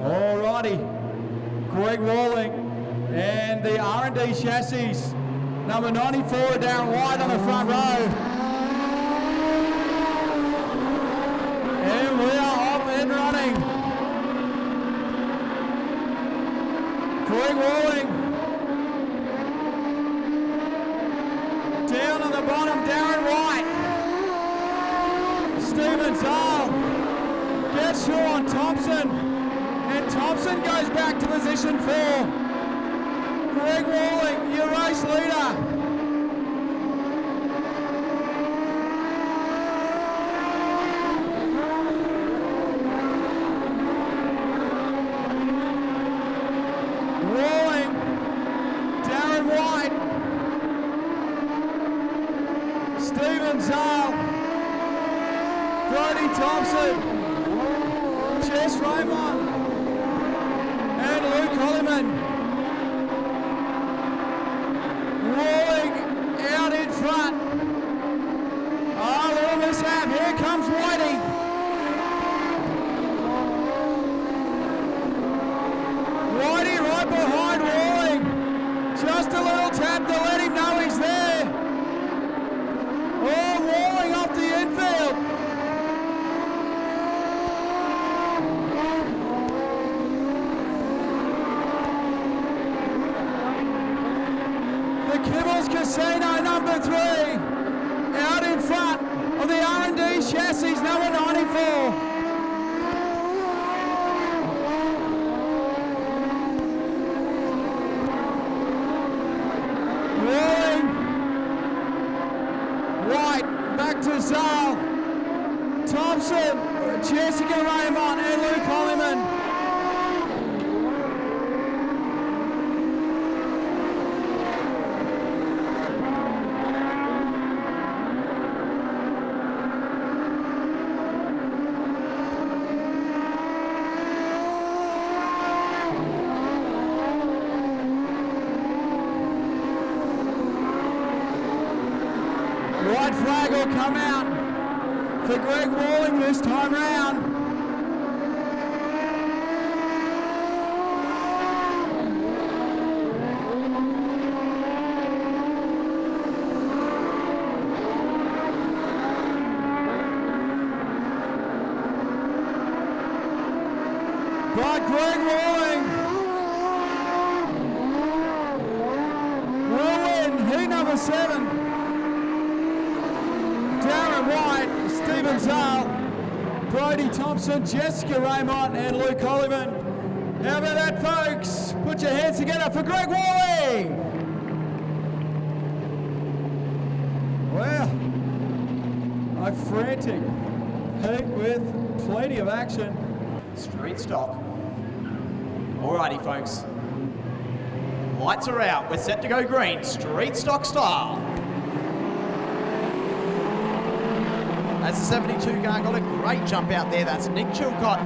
All righty. Greg Walling and the R&D chassis. Number 94 down wide on the front row. And we are off and running. Greg Walling. Down on the bottom, Darren White. Stephen Zahl gets Sean Thompson. And Thompson goes back to position 4. Greg Walling, your race leader. Walling, Darren White, Stephen Zahl, Brody Thompson, Jess Raymond, and Luke Holliman. Walling out in front. Oh, little mishap. Here comes Whitey. Whitey right behind Walling. Hills Casino number 3, out in front of the R&D chassis number 94. Rolling. White, back to Zal. Thompson, Jessica Raymond and Luke Holliman. White flag will come out for Greg Walling this time round. By Greg Walling. Will win, he number 7. Darren White, Stephen Zal, Brodie Thompson, Jessica Raymond and Luke Holliman. How about that, folks? Put your hands together for Greg Walling! Wow, a frantic heat with plenty of action. Street stock. Alrighty, folks. Lights are out. We're set to go green, street stock style. As the 72 car got a great jump out there, that's Nick Chilcott.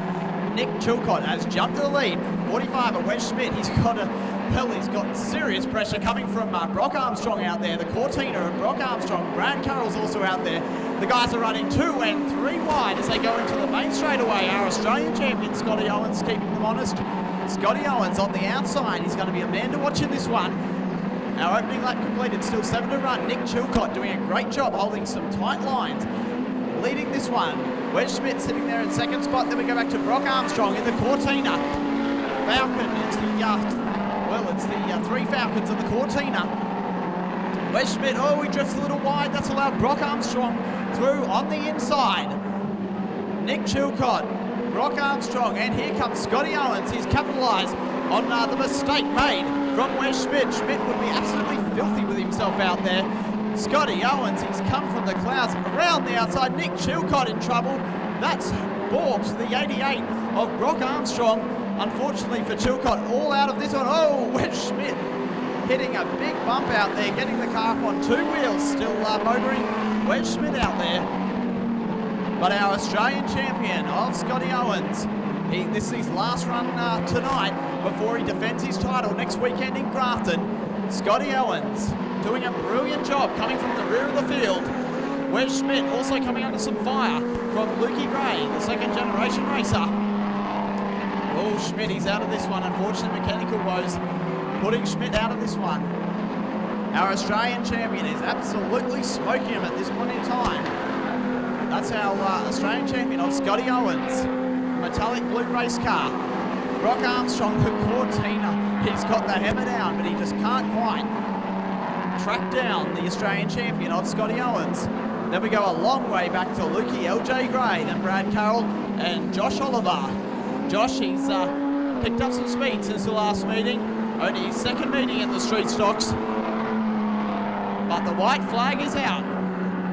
Nick Chilcott has jumped to the lead. 45 at Wes Schmidt. He's got serious pressure coming from Brock Armstrong out there. The Cortina and Brock Armstrong. Brad Carroll's also out there. The guys are running 2 and 3 wide as they go into the main straightaway. Our Australian champion, Scotty Owens, keeping them honest. Scotty Owens on the outside. He's going to be a man to watch in this one. Our opening lap completed, still 7 to run. Nick Chilcott doing a great job holding some tight lines. Leading this one. Wes Schmidt sitting there in second spot. Then we go back to Brock Armstrong in the Cortina. Falcon, it's the 3 Falcons of the Cortina. Wes Schmidt, he drifts a little wide. That's allowed Brock Armstrong through on the inside. Nick Chilcott, Brock Armstrong, and here comes Scotty Owens. He's capitalised on the mistake made from Wes Schmidt. Schmidt would be absolutely filthy with himself out there. Scotty Owens, he's come from the clouds around the outside. Nick Chilcott in trouble. That's Borbs, the 88 of Brock Armstrong. Unfortunately for Chilcott, all out of this one. Wes Schmidt hitting a big bump out there, getting the car up on 2 wheels, still motoring. Wes Schmidt out there. But our Australian champion of Scotty Owens, this is his last run tonight before he defends his title next weekend in Grafton. Scotty Owens doing a brilliant job coming from the rear of the field. Wes Schmidt also coming under some fire from Lukey Gray, the second generation racer. Schmidt, he's out of this one. Unfortunately, mechanical woes putting Schmidt out of this one. Our Australian champion is absolutely smoking him at this point in time. That's our Australian champion of Scotty Owens. Metallic blue race car. Brock Armstrong, the Cortina. He's got the hammer down, but he just can't quite track down the Australian champion of Scotty Owens. Then we go a long way back to Lukey, LJ Gray, then Brad Carroll and Josh Oliver. Josh, he's picked up some speed since the last meeting. Only his second meeting in the street stocks. But the white flag is out.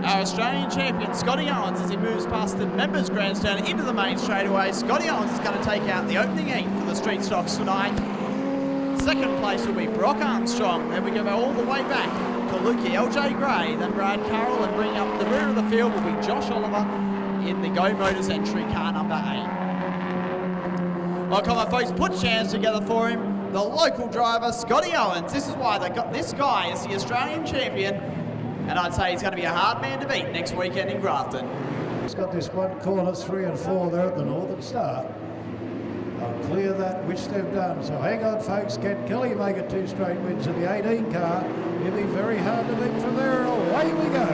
Our Australian champion, Scotty Owens, as he moves past the members' grandstand into the main straightaway. Scotty Owens is going to take out the opening 8 for the street stocks tonight. Second place will be Brock Armstrong. Then we go all the way back to Lukey, LJ Gray, then Brad Carroll, and bringing up the rear of the field will be Josh Oliver in the Go Motors entry car number 8. Well, come on, folks, put your hands together for him. The local driver, Scotty Owens. This is why they got this guy as the Australian champion. And I'd say he's going to be a hard man to beat next weekend in Grafton. He's got this one corner 3 and 4 there at the Northern Star. They'll clear that, which they've done. So hang on, folks. Can Kelly make it 2 straight wins in the 18 car? It'll be very hard to beat from there. Away we go.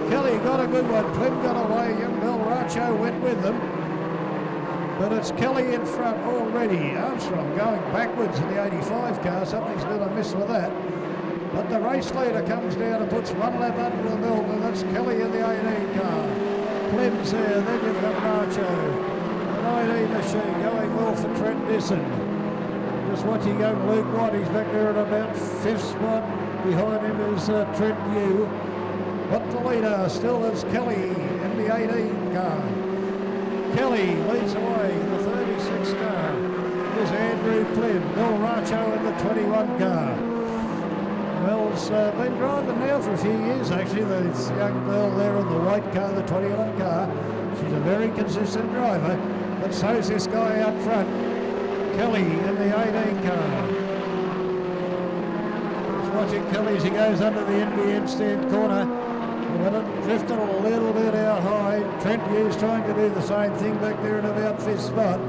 Kelly got a good one. Clem got away. Young Bill Racho went with them. But it's Kelly in front already. Armstrong going backwards in the 85 car. Something's been amiss with that. But the race leader comes down and puts one lap under the belt, and that's Kelly in the 18 car. Clem's there, then you've got Racho. An 18 machine going well for Trent Nisson. Just watching young Luke White, he's back there at about 5th spot. Behind him is Trent New. But the leader still is Kelly in the 18 car. Kelly leads away in the 36 car. There's Andrew Flynn, Bill Racho in the 21 car. Bill's been driving now for a few years actually. This young girl there in the white car, the 21 car. She's a very consistent driver, but so's this guy out front. Kelly in the 18 car. Just watching Kelly as he goes under the NBN stand corner. But it drifted a little bit out high. Trent Hughes trying to do the same thing back there in about 5th spot.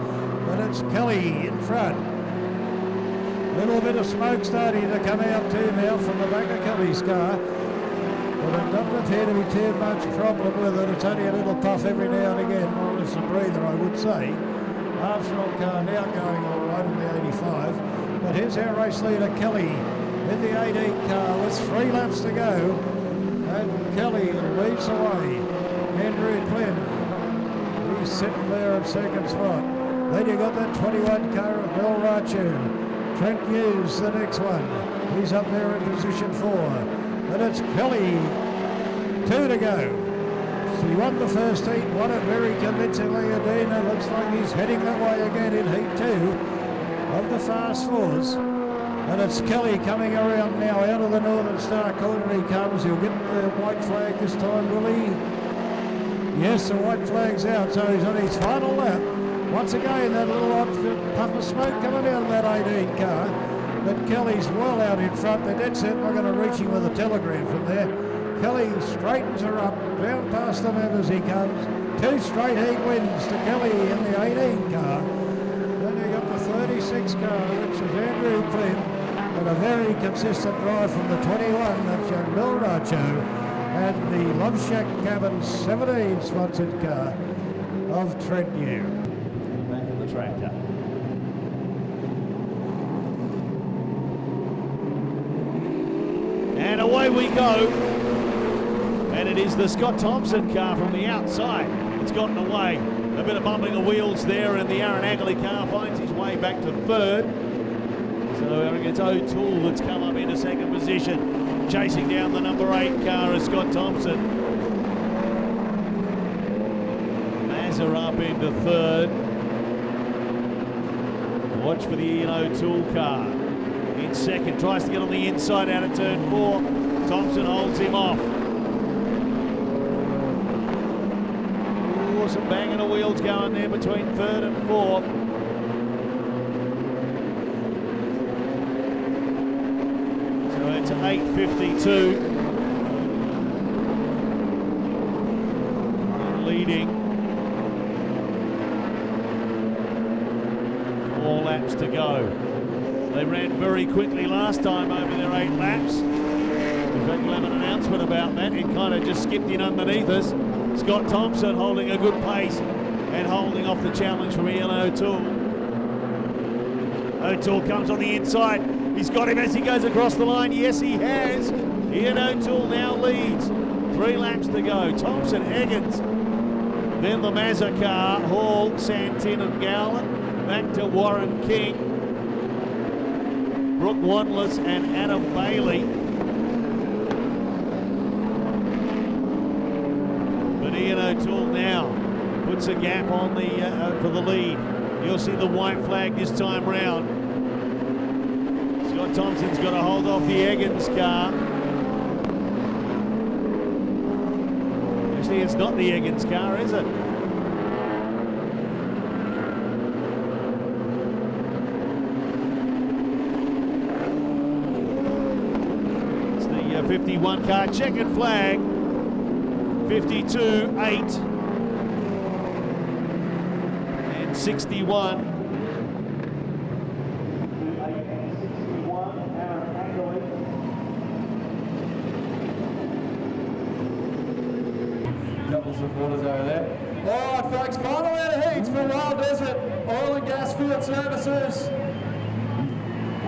But it's Kelly in front. A little bit of smoke starting to come out too now from the back of Kelly's car. But it doesn't appear to be too much problem with it. It's only a little puff every now and again. More or less a breather, I would say. Armstrong car now going all right in the 85. But here's our race leader, Kelly, in the 18 car with 3 laps to go. And Kelly leads away. Andrew Flynn, he's sitting there at 2nd spot. Then you got that 21 car of Bill Rachu. Trent Hughes, the next one. He's up there in position 4. And it's Kelly, 2 to go. So he won the first heat, won it very convincingly. Adina looks like he's heading that way again in heat 2 of the fast 4s. And it's Kelly coming around now out of the Northern Star corner. He comes. He'll get the white flag this time, will he? Yes, the white flag's out, so he's on his final lap. Once again, that little odd puff of smoke coming out of that 18 car. But Kelly's well out in front. They're dead set not going to reach him with a telegram from there. Kelly straightens her up, down past them as he comes. 2 straight heat wins to Kelly in the 18 car. Then you got the 36 car, which is Andrew Flynn, and a very consistent drive from the 21, that's young Bill Racho, and the Love Shack Cabin 17 sponsored car of Trent New. Back of the tractor. And away we go. And it is the Scott Thompson car from the outside. It's gotten away. A bit of bumping of wheels there, and the Aaron Agley car finds his way back to 3rd. So I reckon it's O'Toole that's come up into 2nd position, chasing down the number 8 car of Scott Thompson. Mazza up into 3rd. Watch for the Ian O'Toole car. In 2nd, tries to get on the inside out of turn 4. Thompson holds him off. Some banging of wheels going there between 3rd and 4th. So it's 8:52. Leading. 4 laps to go. They ran very quickly last time over their 8 laps. In fact, we'll have an announcement about that. It kind of just skipped in underneath us. Scott Thompson holding a good pace and holding off the challenge from Ian O'Toole. O'Toole comes on the inside. He's got him as he goes across the line. Yes, he has. Ian O'Toole now leads. 3 laps to go. Thompson, Eggins. Then the Mazza car, Hall, Santin and Gowland. Back to Warren King. Brooke Wanless and Adam Bailey. Ian O'Toole now puts a gap on the for the lead. You'll see the white flag this time round. Scott Thompson's got to hold off the Eggins car. Actually, it's not the Eggins car, is it? It's the 51 car. Checkered flag. 52-8 and 61. Couple supporters over there. All right, folks, final out of heats for Wild Desert Oil and Gas Field Services.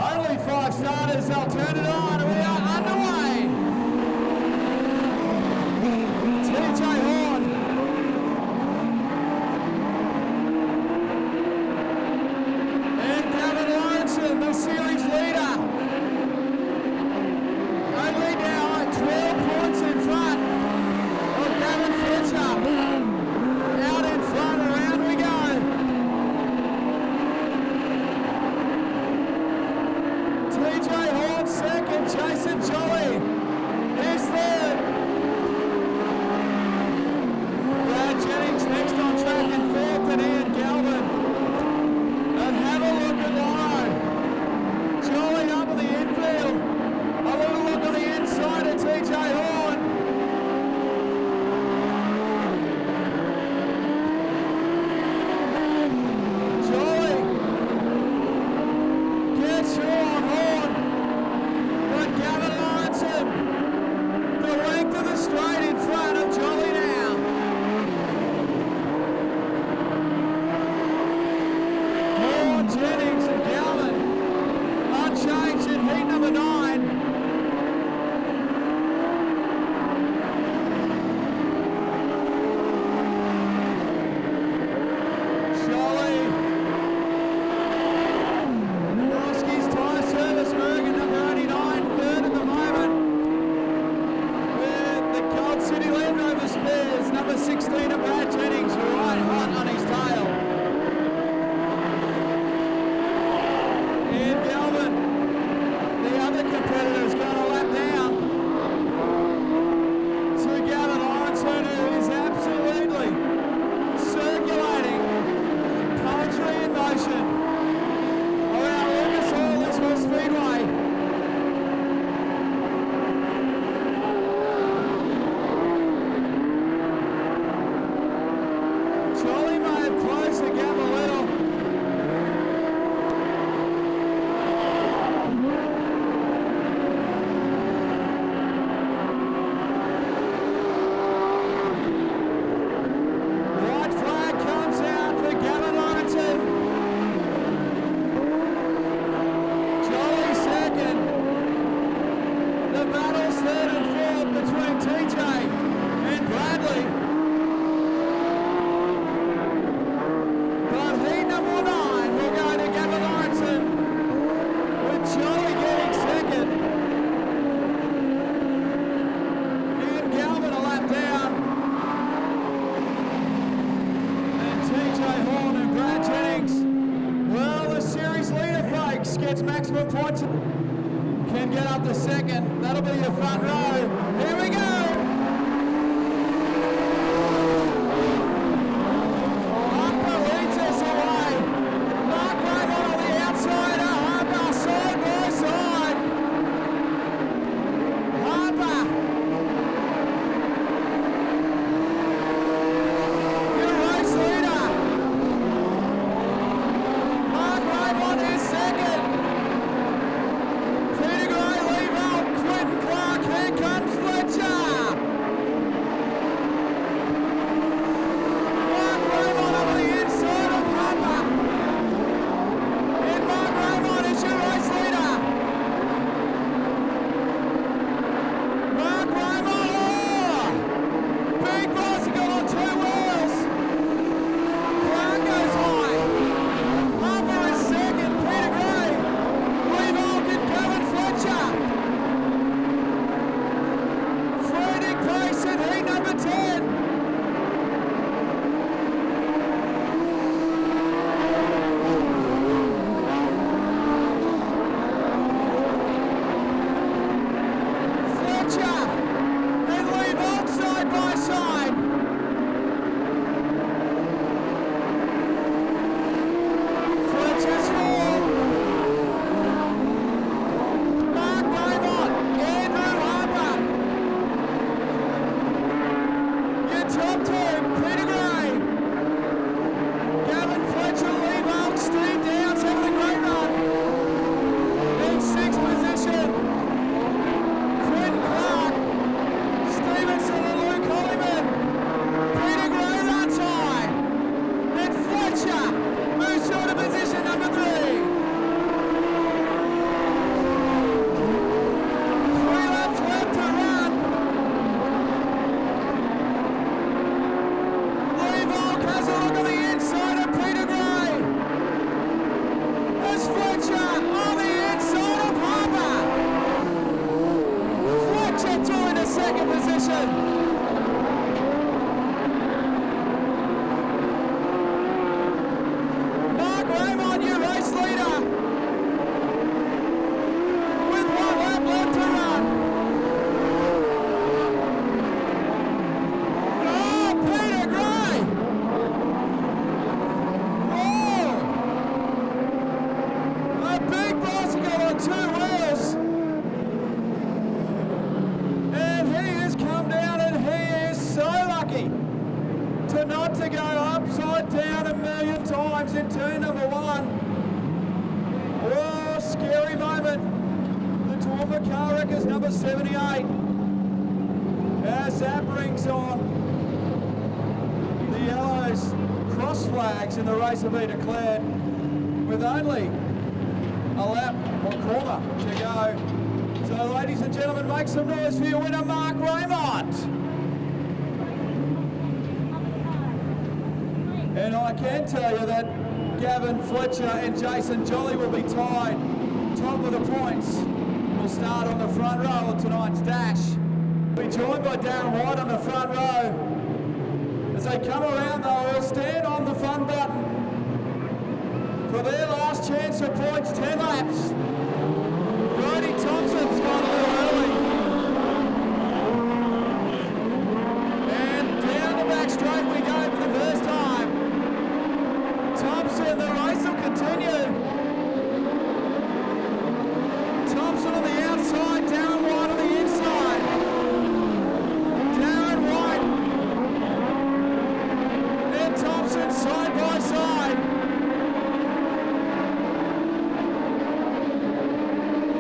Only 5 starters, they'll turn it on, and we are underway. TJ Horn. And Gavin Lawrenson, the series leader. Only now at 12 points in front of Gavin Fletcher. Out in front, around we go. TJ Horn second, Jason Jolly is third. Brad Jennings next on track in fourth, and Ian Galvin. And have a look at Laro. Jolly up in the infield. A little look on the inside of TJ Horn. Jolly gets through on Horn, but Gavin Lawrenson, the length of the straight in front of Jolly now. Horn, Jennings and Galvin unchanged in heat number 9. Jolly. Norski's Tyler Serviceberg and number 89, third at the moment. With the Gold City Land Rover spares, number 16 of Brad Jennings, right hot on his tail. Ian Galvin, the other competitor's got a lap down to Gavin Lawrenson, who is absolutely circulating poetry in motion around Lucas Oil Lismore Speedway. Jolly may have closed the gap a little. White flag comes out for Gavin Lawrenson. Jolly second. The battle's third and fourth between TJ and Bradley. But heat number 9 will go to Gavin Lawrenson, with Jolly getting second. Ian Galvin a lap down. And TJ Horn and Brad Jennings. Well, the series leader, folks, gets maximum points. Can get up to second. That'll be your front row. Here we go. Harper leads us away. Mark Raymond on the outside. Harper side by side. Harper. Your race leader. Mark Raymond is second. Peter Gray, Lee Bell, Quentin Clark, here comes Fletcher. is Fletcher on the inside of Harper. Fletcher through into second position. Mark Raymond, your race leader, with 1 lap left to run. Oh, Peter Gray! Oh! A big bicycle on 2 wheels. And he has come down and he is so lucky to not to go upside down a million times in turn number 1. Oh, scary moment. The Toowoomba car wreckers number 78. As that brings on the yellows, cross flags in the race have been declared with only a lap or quarter to go. So ladies and gentlemen, make some noise for your winner, Mark Raymond. And I can tell you that Gavin Fletcher and Jason Jolly will be tied top of the points. We'll start on the front row of tonight's dash. We'll be joined by Darren White on the front row. As they come around though, we'll stand on the fun button for their last chance for points, 10 laps. Brody Thompson's gone a little early. And down the back straight we go for the first time. Thompson, the race will continue. Thompson on the outside, Darren White on the inside. Darren White and Thompson side by side.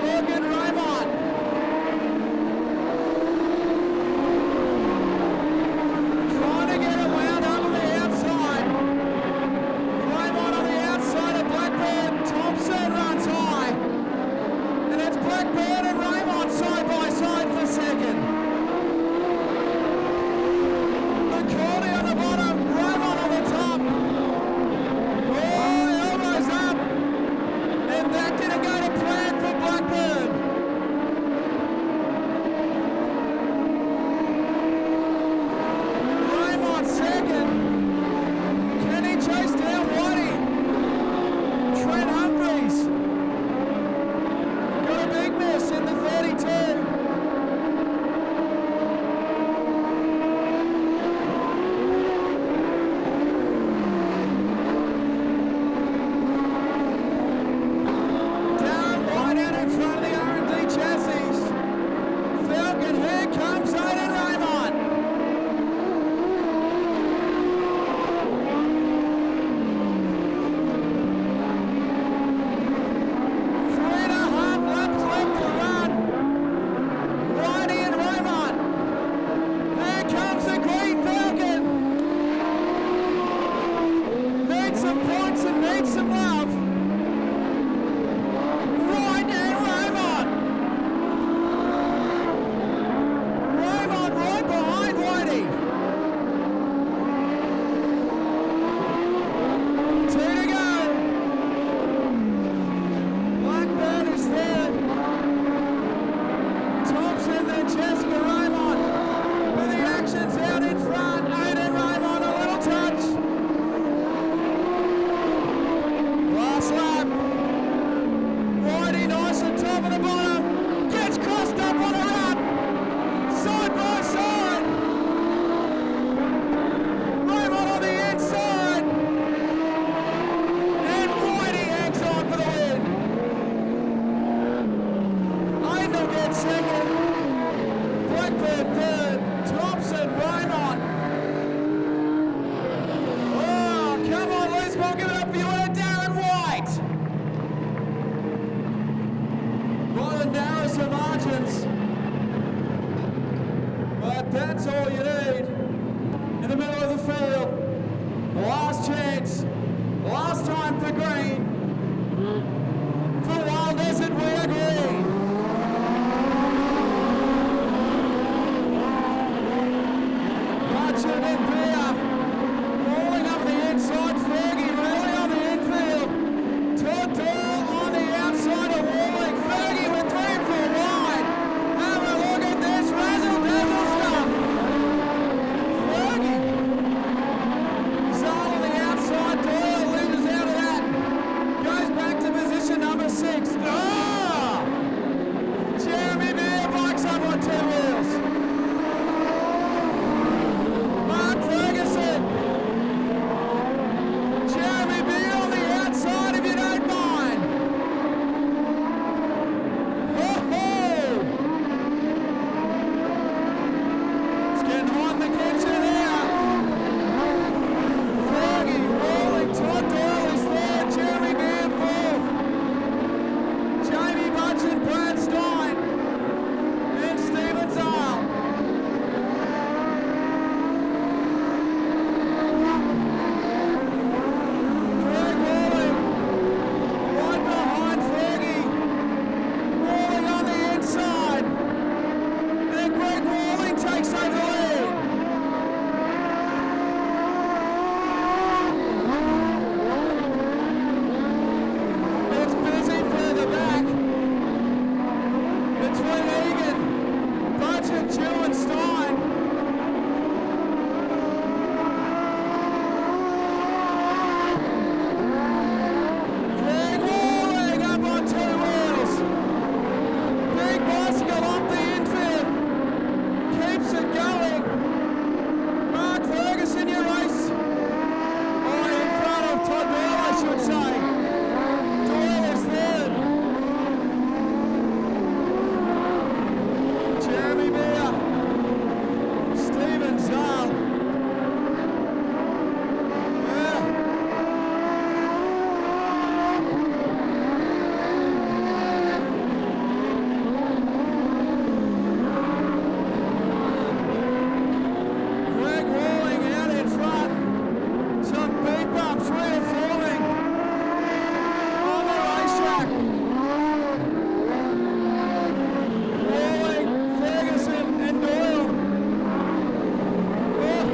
Logan Raymond. Trying to get it wound up on the outside. Raymond on the outside of Blackburn. Thompson runs high. And it's Blackburn and Raymond side by side for second. McCauley on the bottom, Raymond on the top. Oh, elbows up. And that didn't go to plan for Blackburn. Raymond second. Can he chase down Whitey? Trent Humphries. Got a big miss in the 32. Darren White out in front of the R&D chassis. Falcon, here comes Aiden Raymond. 3.5 laps left to run. Whitey and Raymond. Here comes the Green Falcon. Needs some points and needs some love. White and Raymond. Raymond right behind Whitey. 2 to go. Blackburn is third. Thompson and Jessica Raymond. But the action's out in front. Aiden Raymond a little touch. Last lap. Whitey nice and top of the bottom. Gets crossed up on a run. Side by side. Raymond on the inside. And Whitey hangs on for the win. Aiden will get second. Blackburn third. Thompson, Raymond. Oh, come on, Lismore, give it up for you and Darren White. Right and narrow some margins. But that's all you need. In the middle of the field. Last chance. Last time for green. For Wild Desert, we agree. Hutchin and Beer. Rolling up the inside. Fergie really on the infield. Todd Doyle 6. Ah! Jeremy Beer bikes up on 2 wheels. Mark Ferguson. Jeremy Beer on the outside if you don't mind. Oh-ho! It's getting hot in the kitchen here. Fergie rolling, Todd Doyle is there, Jeremy Beer 4th. Jamie Budgeon, Brad Stein, and Stephen Zale. Greg Walling, right behind Fergie. Walling on the inside. And Greg Walling takes over the lead. It's busy further back. Between Egan, Budgeon, Jew and Stein. Greg Walling up on 2 wheels. Big bicycle off the infield. Keeps it going. Mark Ferguson, your race. Oh, in front of Todd Doyle, I should say. Doyle is third. Jeremy Beer. Stephen Zale. Yeah. Greg Walling out in front. Some big bumps reforming on the racetrack. Walling, Ferguson and Doyle. Oh.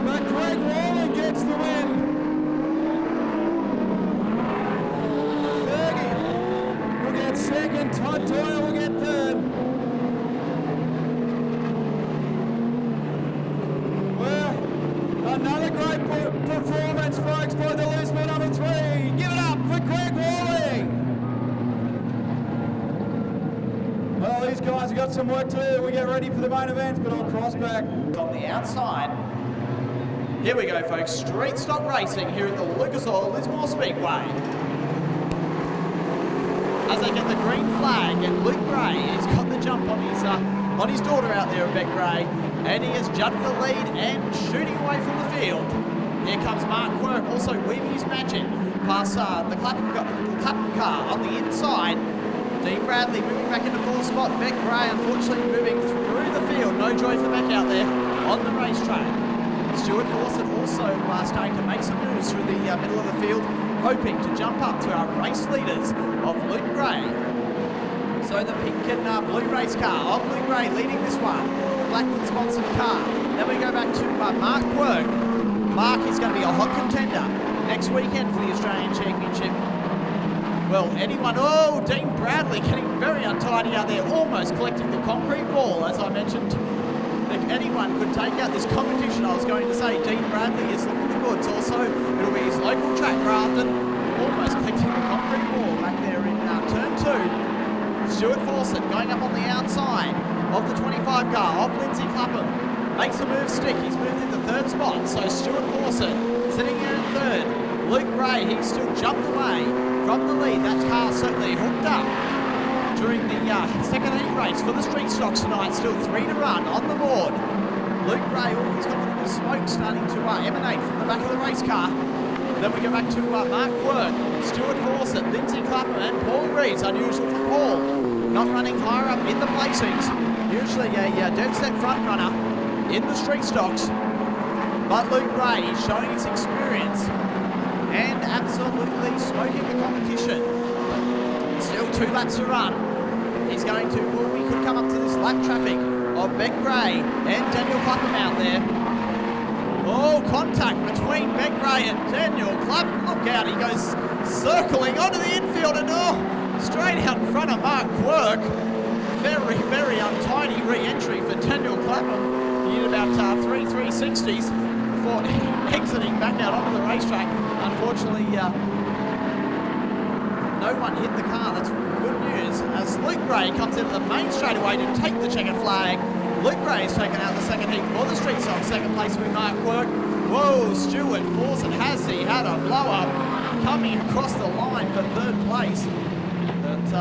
But Greg Walling gets the win. Fergie will get second, Todd Doyle will get third. Well, another great performance, folks, by the Lismore number 3. Give it up for Greg Walling. Well, these guys have got some work to do. We get ready for the main event, but I'll cross back. On the outside. Here we go, folks. Street stock racing here at the Lucas Oil Lismore Speedway. As they get the green flag, and Luke Gray has got the jump on his daughter out there, Beck Gray, and he has jumped the lead and shooting away from the field. Here comes Mark Quirk, also weaving his magic past the Clapham car on the inside. Dean Bradley moving back into 4th spot. Beck Gray, unfortunately, moving through the field. No joy for Beck out there on the racetrack. Stuart Fawcett also starting to make some moves through the middle of the field, hoping to jump up to our race leaders of Luke Gray. So the pink and blue race car of Luke Gray leading this one, Blackwood sponsored car. Then we go back to Mark Quirk. Mark is going to be a hot contender next weekend for the Australian Championship. Well, anyone, oh, Dean Bradley getting very untidy out there, almost collecting the concrete wall, as I mentioned. If anyone could take out this competition, I was going to say Dean Bradley is looking the goods. Also, it'll be his local track, Grafton, almost collecting the concrete wall back there in turn 2. Stuart Fawcett going up on the outside of the 25 car of Lindsay Clapham. Makes the move stick, he's moved in the 3rd spot, so Stuart Fawcett sitting here in 3rd. Luke Gray, he's still jumped away from the lead. That car certainly hooked up during the second heat race for the street stocks tonight. Still 3 to run on the board. Luke Gray, oh, he's got a little bit of smoke starting to emanate from the back of the race car. Then we go back to Mark Quirk, Stuart Fawcett, Lindsay Clapham and Paul Reeves. Unusual for Paul, not running higher up in the placings. Usually a dead set front runner in the street stocks. But Luke Gray is showing his experience and absolutely smoking the competition. Still 2 laps to run. He's going to, well, we could come up to this lap traffic of Beck Gray and Daniel Clapham out there. Oh, contact between Beck Gray and Daniel Clapham. Look out, he goes circling onto the infield and straight out in front of Mark Quirk. Very, very untidy re Daniel Clapham. He did about 360s before exiting back out onto the racetrack. Unfortunately, no one hit the car. That's good news. As Luke Gray comes into the main straightaway to take the checkered flag. Luke Gray has taken out the second heat for the street song. Second place will be Mark Quirk. Whoa, Stuart Forson has he had a blow up coming across the line for third place. But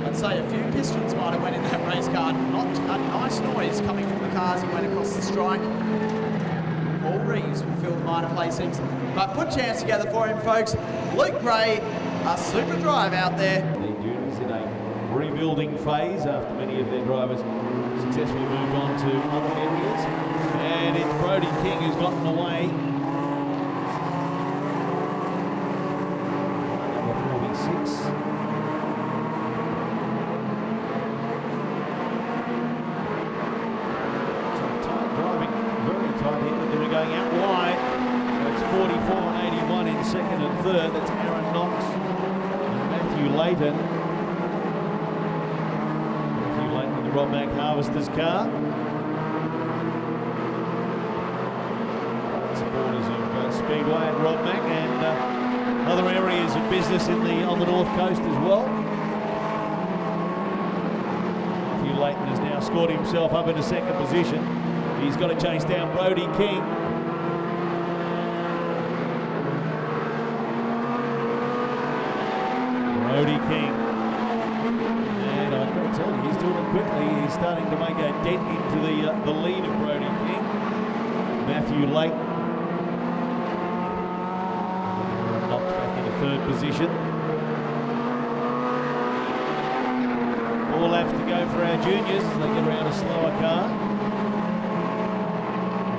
I'd say a few pistons might have went in that race car. Not a nice noise coming from the cars he went across the strike. Paul Reeves will fill the minor placings. But put chance together for him, folks. Luke Gray, a super drive out there. The juniors in a rebuilding phase after many of their drivers successfully moved on to other areas. And it's Brody King who's gotten away. Number 46. Tight driving, very tight here. They're going out wide. So it's 44 and 81 in second and third. That's Aaron Knox and Matthew Layton. Matthew Layton in the Rob Mack Harvesters car. Supporters of Speedway and Rob Mack and other areas of business on the north coast as well. Matthew Layton has now scored himself up into second position. He's got to chase down Brody King. Brody King. And I've got to tell you, he's doing it quickly. He's starting to make a dent into the lead of Brody King. Matthew Layton. Knocked back into third position. 4 laps to go for our juniors as they get around a slower car.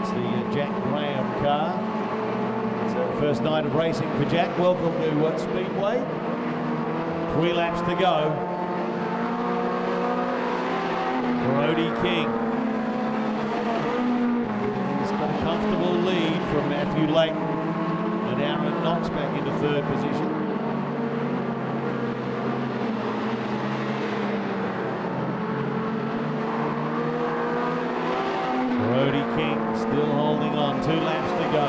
It's the Jack Graham car. It's the first night of racing for Jack. Welcome to Speedway. 3 laps to go. Brody King. He's got a comfortable lead from Matthew Layton. And Aaron Knox back into third position. Brody King still holding on. 2 laps to go.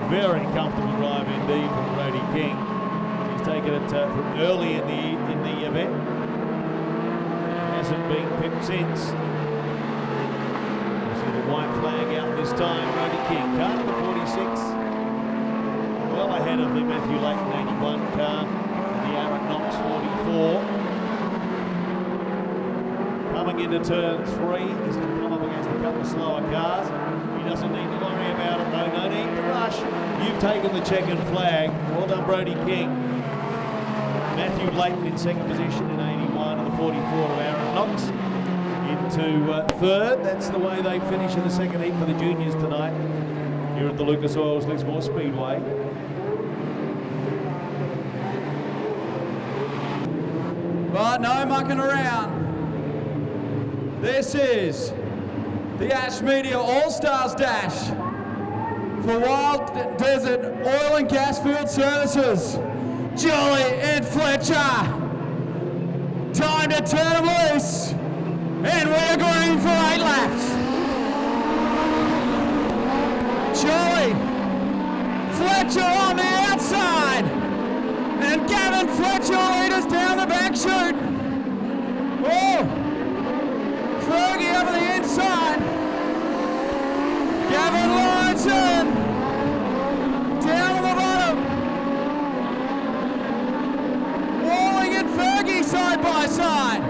Very comfortable drive indeed from Brody King. He's taken it from early in the event. Hasn't been pipped since. You see the white flag out this time. Brody King, car number 46. Well ahead of the Matthew Layton 81 car and the Aaron Knox 44. Coming into turn 3, he's going to come up against a couple of slower cars. He doesn't need to worry about it though, no need to rush. You've taken the checkered flag. Well done, Brody King. Matthew Layton in second position in 81 and the 44 of Aaron Knox into third. That's the way they finish in the second heat for the juniors tonight here at the Lucas Oils Lismore Speedway. But no mucking around. This is the Ash Media All-Stars Dash for Wild Desert Oil and Gas Field Services. Jolly and Fletcher. Time to turn them loose. And we're going for 8 laps. Jolly. Fletcher on the outside. And Gavin Fletcher lead us down the back chute. Oh. Fergie over the inside. Gavin lines in. Down to the bottom. Walling and Fergie side by side.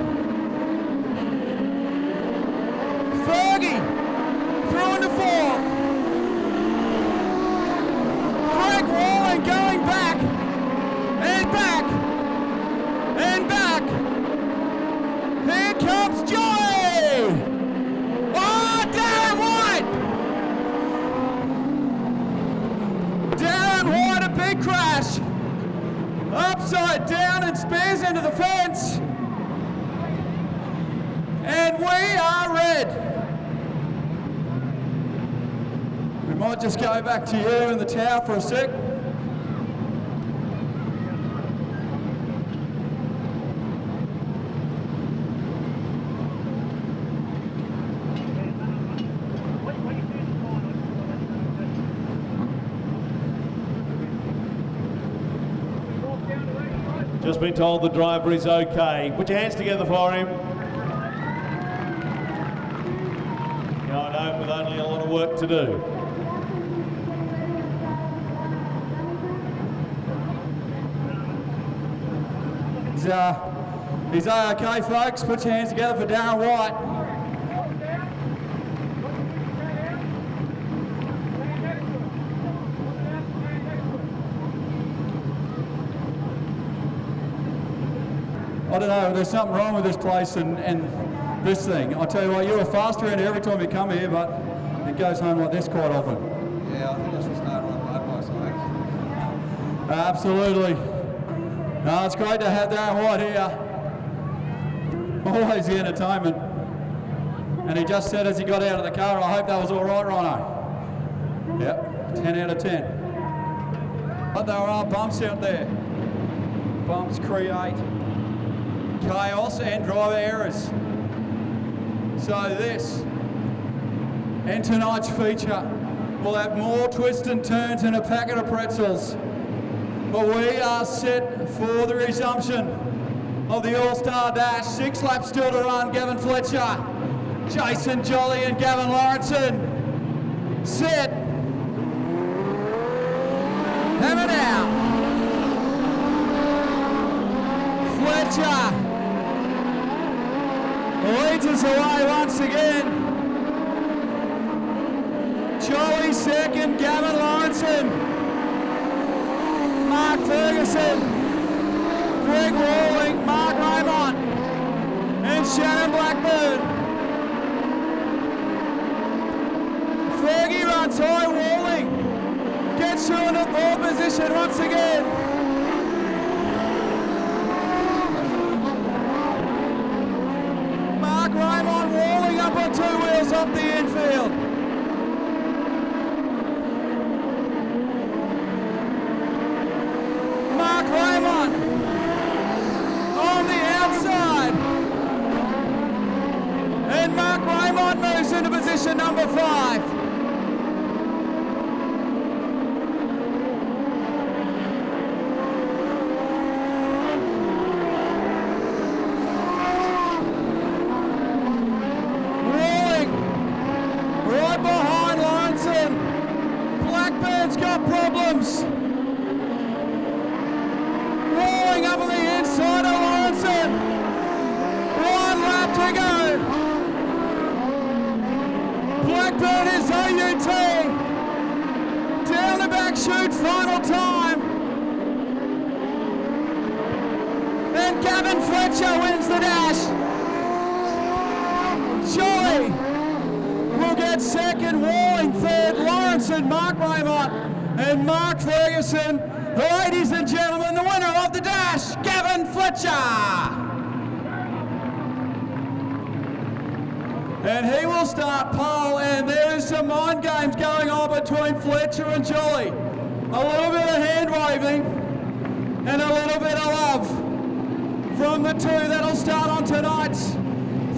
Fergie through into 4th. Greg Walling going back. And back. And back. Here comes Joey. Oh, Darren White. Darren White, a big crash. Upside down and spears into the fence. And we are red. We might just go back to you in the tower for a sec. just been told the driver is okay. Put your hands together for him. Going home with only a lot of work to do. He's okay, folks. Put your hands together for Darren White. I don't know, there's something wrong with this place and this thing. I tell you what, you're a faster ender every time you come here, but it goes home like this quite often. Yeah, I think I should start on my bike, something. Absolutely. No, it's great to have Darren White here. Always the entertainment. And he just said as he got out of the car, I hope that was all right, Rhino. Yep, 10 out of 10. But there are bumps out there. Bumps create chaos and driver errors. So this and tonight's feature will have more twists and turns and a packet of pretzels. But we are set for the resumption of the All-Star Dash. 6 laps still to run. Gavin Fletcher, Jason Jolly and Gavin Lawrenson. Set. Hammer down. Fletcher leads us away once again. Jolly second, Gavin Lawrenson. Mark Ferguson, Greg Rawling, Mark Raymond, and Shannon Blackburn. Fergie runs high, Rawling gets through in the pole position once again. Mark Raymond, Rawling up on 2 wheels off the infield. Raymond on the outside, and Mark Raymond moves into position number 5. Rawling right behind Lawrenson. Blackbird's got problems. Up on the inside of Lawrenson. 1 lap to go. Blackburn is AUT. Down the back chute, final time. And Gavin Fletcher wins the dash. Jolly will get second, Walling third, Lawrenson, Mark Raymond, and Mark Ferguson. Ladies and gentlemen, the winner of the dash, Gavin Fletcher. And he will start pole, and there is some mind games going on between Fletcher and Jolly. A little bit of hand waving and a little bit of love from the two. That'll start on tonight's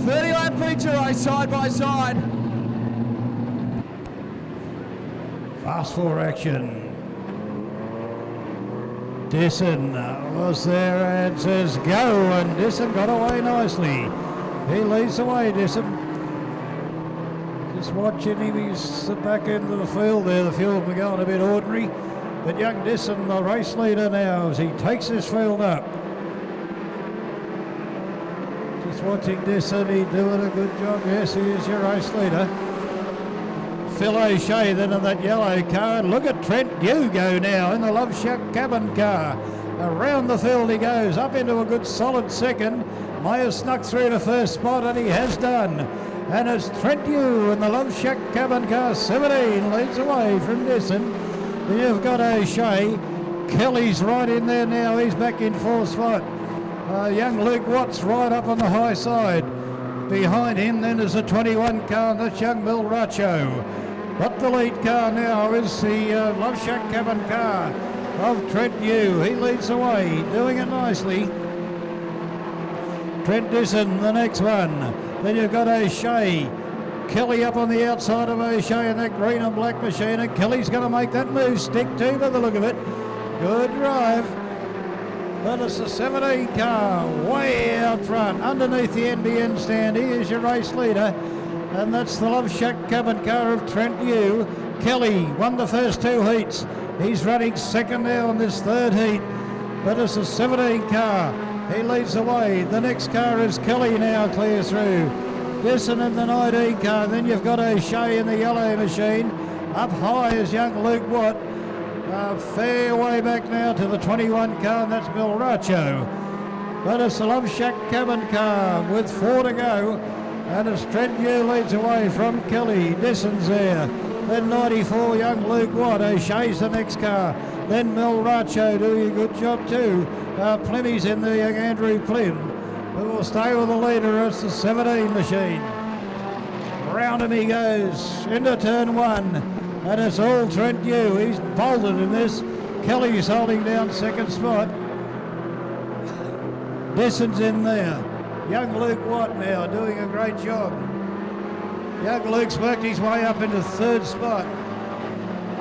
30-lap feature race side by side. Fast 4 action. Disson was there and says go, and Disson got away nicely. He leads the way, Disson. Just watching him, he's the back end of the field there. The field will be going a bit ordinary, but young Disson, the race leader now, as he takes this field up. Just watching Disson, he's doing a good job. Yes, he is your race leader. Phil O'Shea then in that yellow car. Look at Trent Dew go now in the Love Shack cabin car. Around the field he goes, up into a good solid second. May have snuck through to first spot, and he has done. And it's Trent Dew in the Love Shack cabin car. 17 leads away from Disson. Then you've got O'Shea. Kelly's right in there now. He's back in 4th spot. Young Luke Watts right up on the high side. Behind him then is the 21 car, and that's young Bill Racho. But the lead car now is the Love Shack cabin car of Trent Dew. He leads the way, doing it nicely. Trent Disson, the next one. Then you've got O'Shea. Kelly up on the outside of O'Shea in that green and black machine, and Kelly's going to make that move. Stick to by the look of it. Good drive. But it's the 17 car way out front, underneath the NBN stand. He is your race leader, and that's the Love Shack cabin car of Trent New. Kelly won the first 2 heats. He's running second now in this 3rd heat, but it's the 17 car. He leads the way. The next car is Kelly now clear through. Desson in the 19 car. Then you've got O'Shea in the yellow machine. Up high is young Luke Watt. Fair way back now to the 21 car, and that's Milracho. But it's the Love Shack cabin car with 4 to go, and it's Trent New leads away from Kelly. Desson's there. Then 94, young Luke Watt. O'Shea's the next car. Then Milracho doing a good job too. Plemmy's in there, young Andrew Plem. Who will stay with the leader. It's the 17 machine. Round him he goes into turn 1. And it's all Trent New. He's bolted in this. Kelly's holding down second spot. Desson's in there. Young Luke Watt now doing a great job. Young Luke's worked his way up into 3rd spot.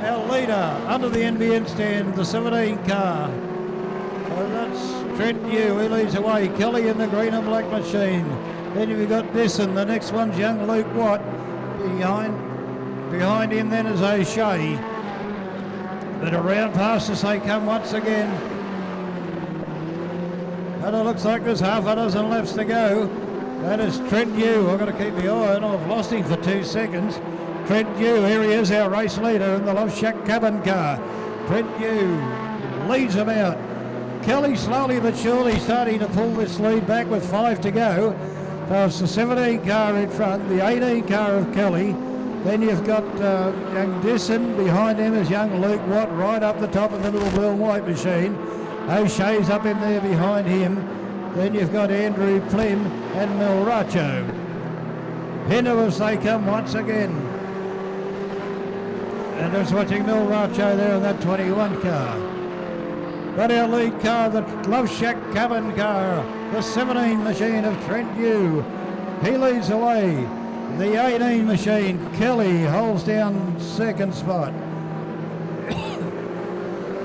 Our leader under the NBN stand, the 17 car. That's Trent New. He leads away. Kelly in the green and black machine. Then you've got Desson. The next one's young Luke Watt. Behind him then is O'Shea. But around past us they come once again. And it looks like there's half a dozen laps to go. That is Trent New. I've got to keep my eye on. I've lost him for 2 seconds. Trent New, here he is, our race leader in the Love Shack cabin car. Trent New leads him out. Kelly slowly but surely starting to pull this lead back with 5 to go. So it's the 17 car in front, the 18 car of Kelly. Then you've got young Desson. Behind him is young Luke Watt right up the top of the little blue and white machine. O'Shea's up in there behind him. Then you've got Andrew Plem and Milracho. Into us they come once again. And just watching Milracho there in that 21 car. But our lead car, the Love Shack cabin car, the 17 machine of Trent New. He leads away. The 18 machine, Kelly, holds down second spot.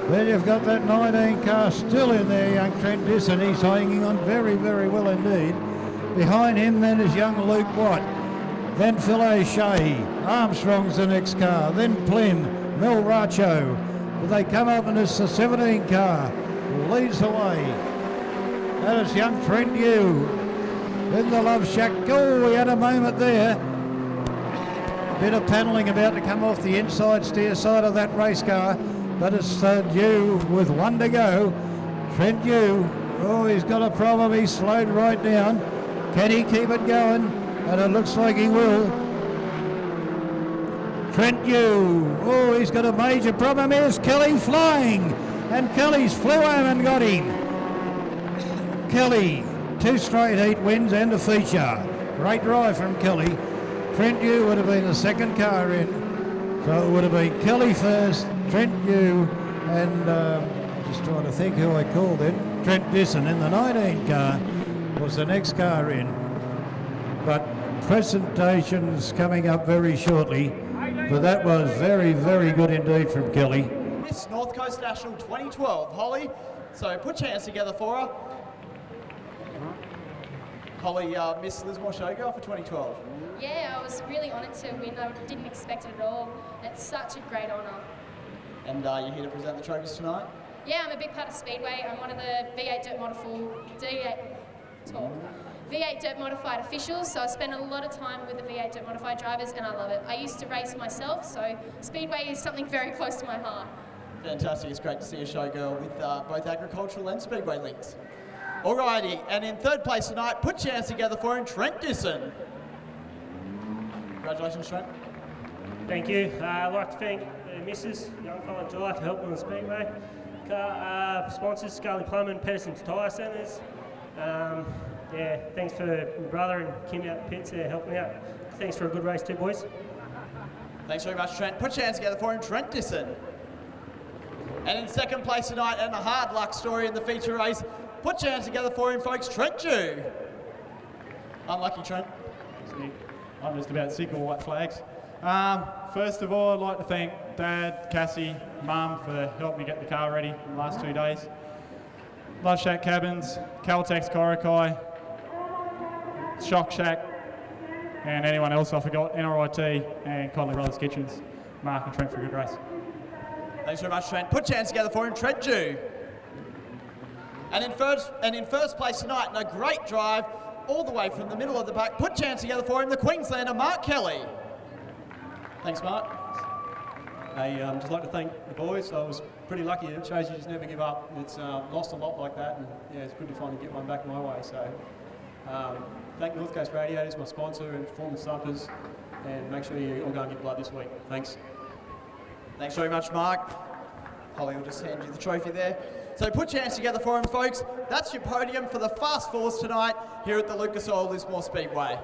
Then you've got that 19 car still in there, young Trent Desson. He's hanging on very, very well indeed. Behind him then is young Luke Watt. Then Phil O'Shea. Armstrong's the next car. Then Plem, Milracho. But they come up and it's the 17 car. Leads the way. That is young Trent New. In the Love Shack. Oh, we had a moment there. Bit of panelling about to come off the inside steer side of that race car. But it's New with 1 to go. Trent New. Oh, he's got a problem. He's slowed right down. Can he keep it going? And it looks like he will. Trent New. Oh, he's got a major problem. Here's Kelly flying. And Kelly's flew home and got him. Kelly. 2 straight heat wins and a feature. Great drive from Kelly. Trent New would have been the second car in. So it would have been Kelly first, Trent New, and just trying to think who I called it. Trent Desson in the 19 car was the next car in. But presentations coming up very shortly. But that was very, very good indeed from Kelly. Miss North Coast National 2012, Holly. So put your hands together for her. Holly, Miss Lismore Showgirl for 2012. Yeah, I was really honoured to win. I didn't expect it at all. It's such a great honour. And you're here to present the trophies tonight? Yeah, I'm a big part of Speedway. I'm one of the V8 Dirt Modified officials, so I spend a lot of time with the V8 Dirt Modified drivers and I love it. I used to race myself, so Speedway is something very close to my heart. Fantastic, it's great to see a showgirl with both agricultural and Speedway links. Alrighty, and in 3rd place tonight, put your hands together for him, Trent Desson. Congratulations, Trent. Thank you. I'd like to thank Mrs. Young Fella July for helping on the Speedway. Sponsors, Scully Plumman, Pedersen's Tyre Centres. Yeah, thanks for my brother and Kim out the pits there helping out. Thanks for a good race too, boys. Thanks very much, Trent. Put your hands together for him, Trent Desson. And in 2nd place tonight, and a hard luck story in the feature race, put your hands together for him, folks, Trent New. Unlucky, Trent. I'm just about sick of white flags. First of all, I'd like to thank Dad, Cassie, Mum for helping me get the car ready in the last 2 days. Love Shack Cabins, Caltex Corokai, Shock Shack, and anyone else I forgot, NRIT and Conley Brothers Kitchens. Mark and Trent for a good race. Thanks very much, Trent. Put your hands together for him, Trent Dew. And in first place tonight, and a great drive all the way from the middle of the pack. Put your hands together for him, the Queenslander, Mark Kelly. Thanks, Mark. I'd just like to thank the boys. I was pretty lucky. It shows you just never give up. It's lost a lot like that, and yeah, it's good to finally get one back my way. So thank North Coast Radiators, my sponsor, and Performance Thumpers, and make sure you all go and get blood this week. Thanks. Thanks very much, Mark. Holly will just hand you the trophy there. So put your hands together for him, folks. That's your podium for the Fast Fours tonight here at the Lucas Oil Lismore Speedway.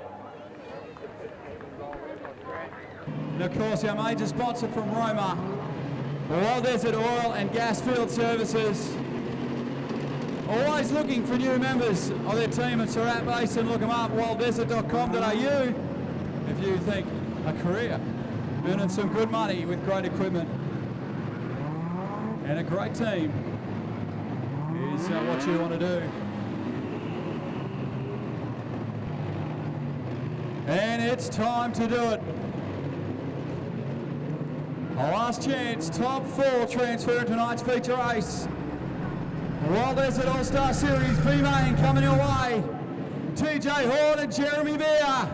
And of course, our major sponsor from Roma, Wild Desert Oil and Gas Field Services. Always looking for new members of their team at Surat Basin. Look them up, wilddesert.com.au. If you think a career, earning some good money with great equipment and a great team is what you want to do. And it's time to do it. A last chance, top 4 transfer in tonight's feature race. Wild Desert All-Star Series B-Main coming your way. TJ Horn and Jeremy Beer.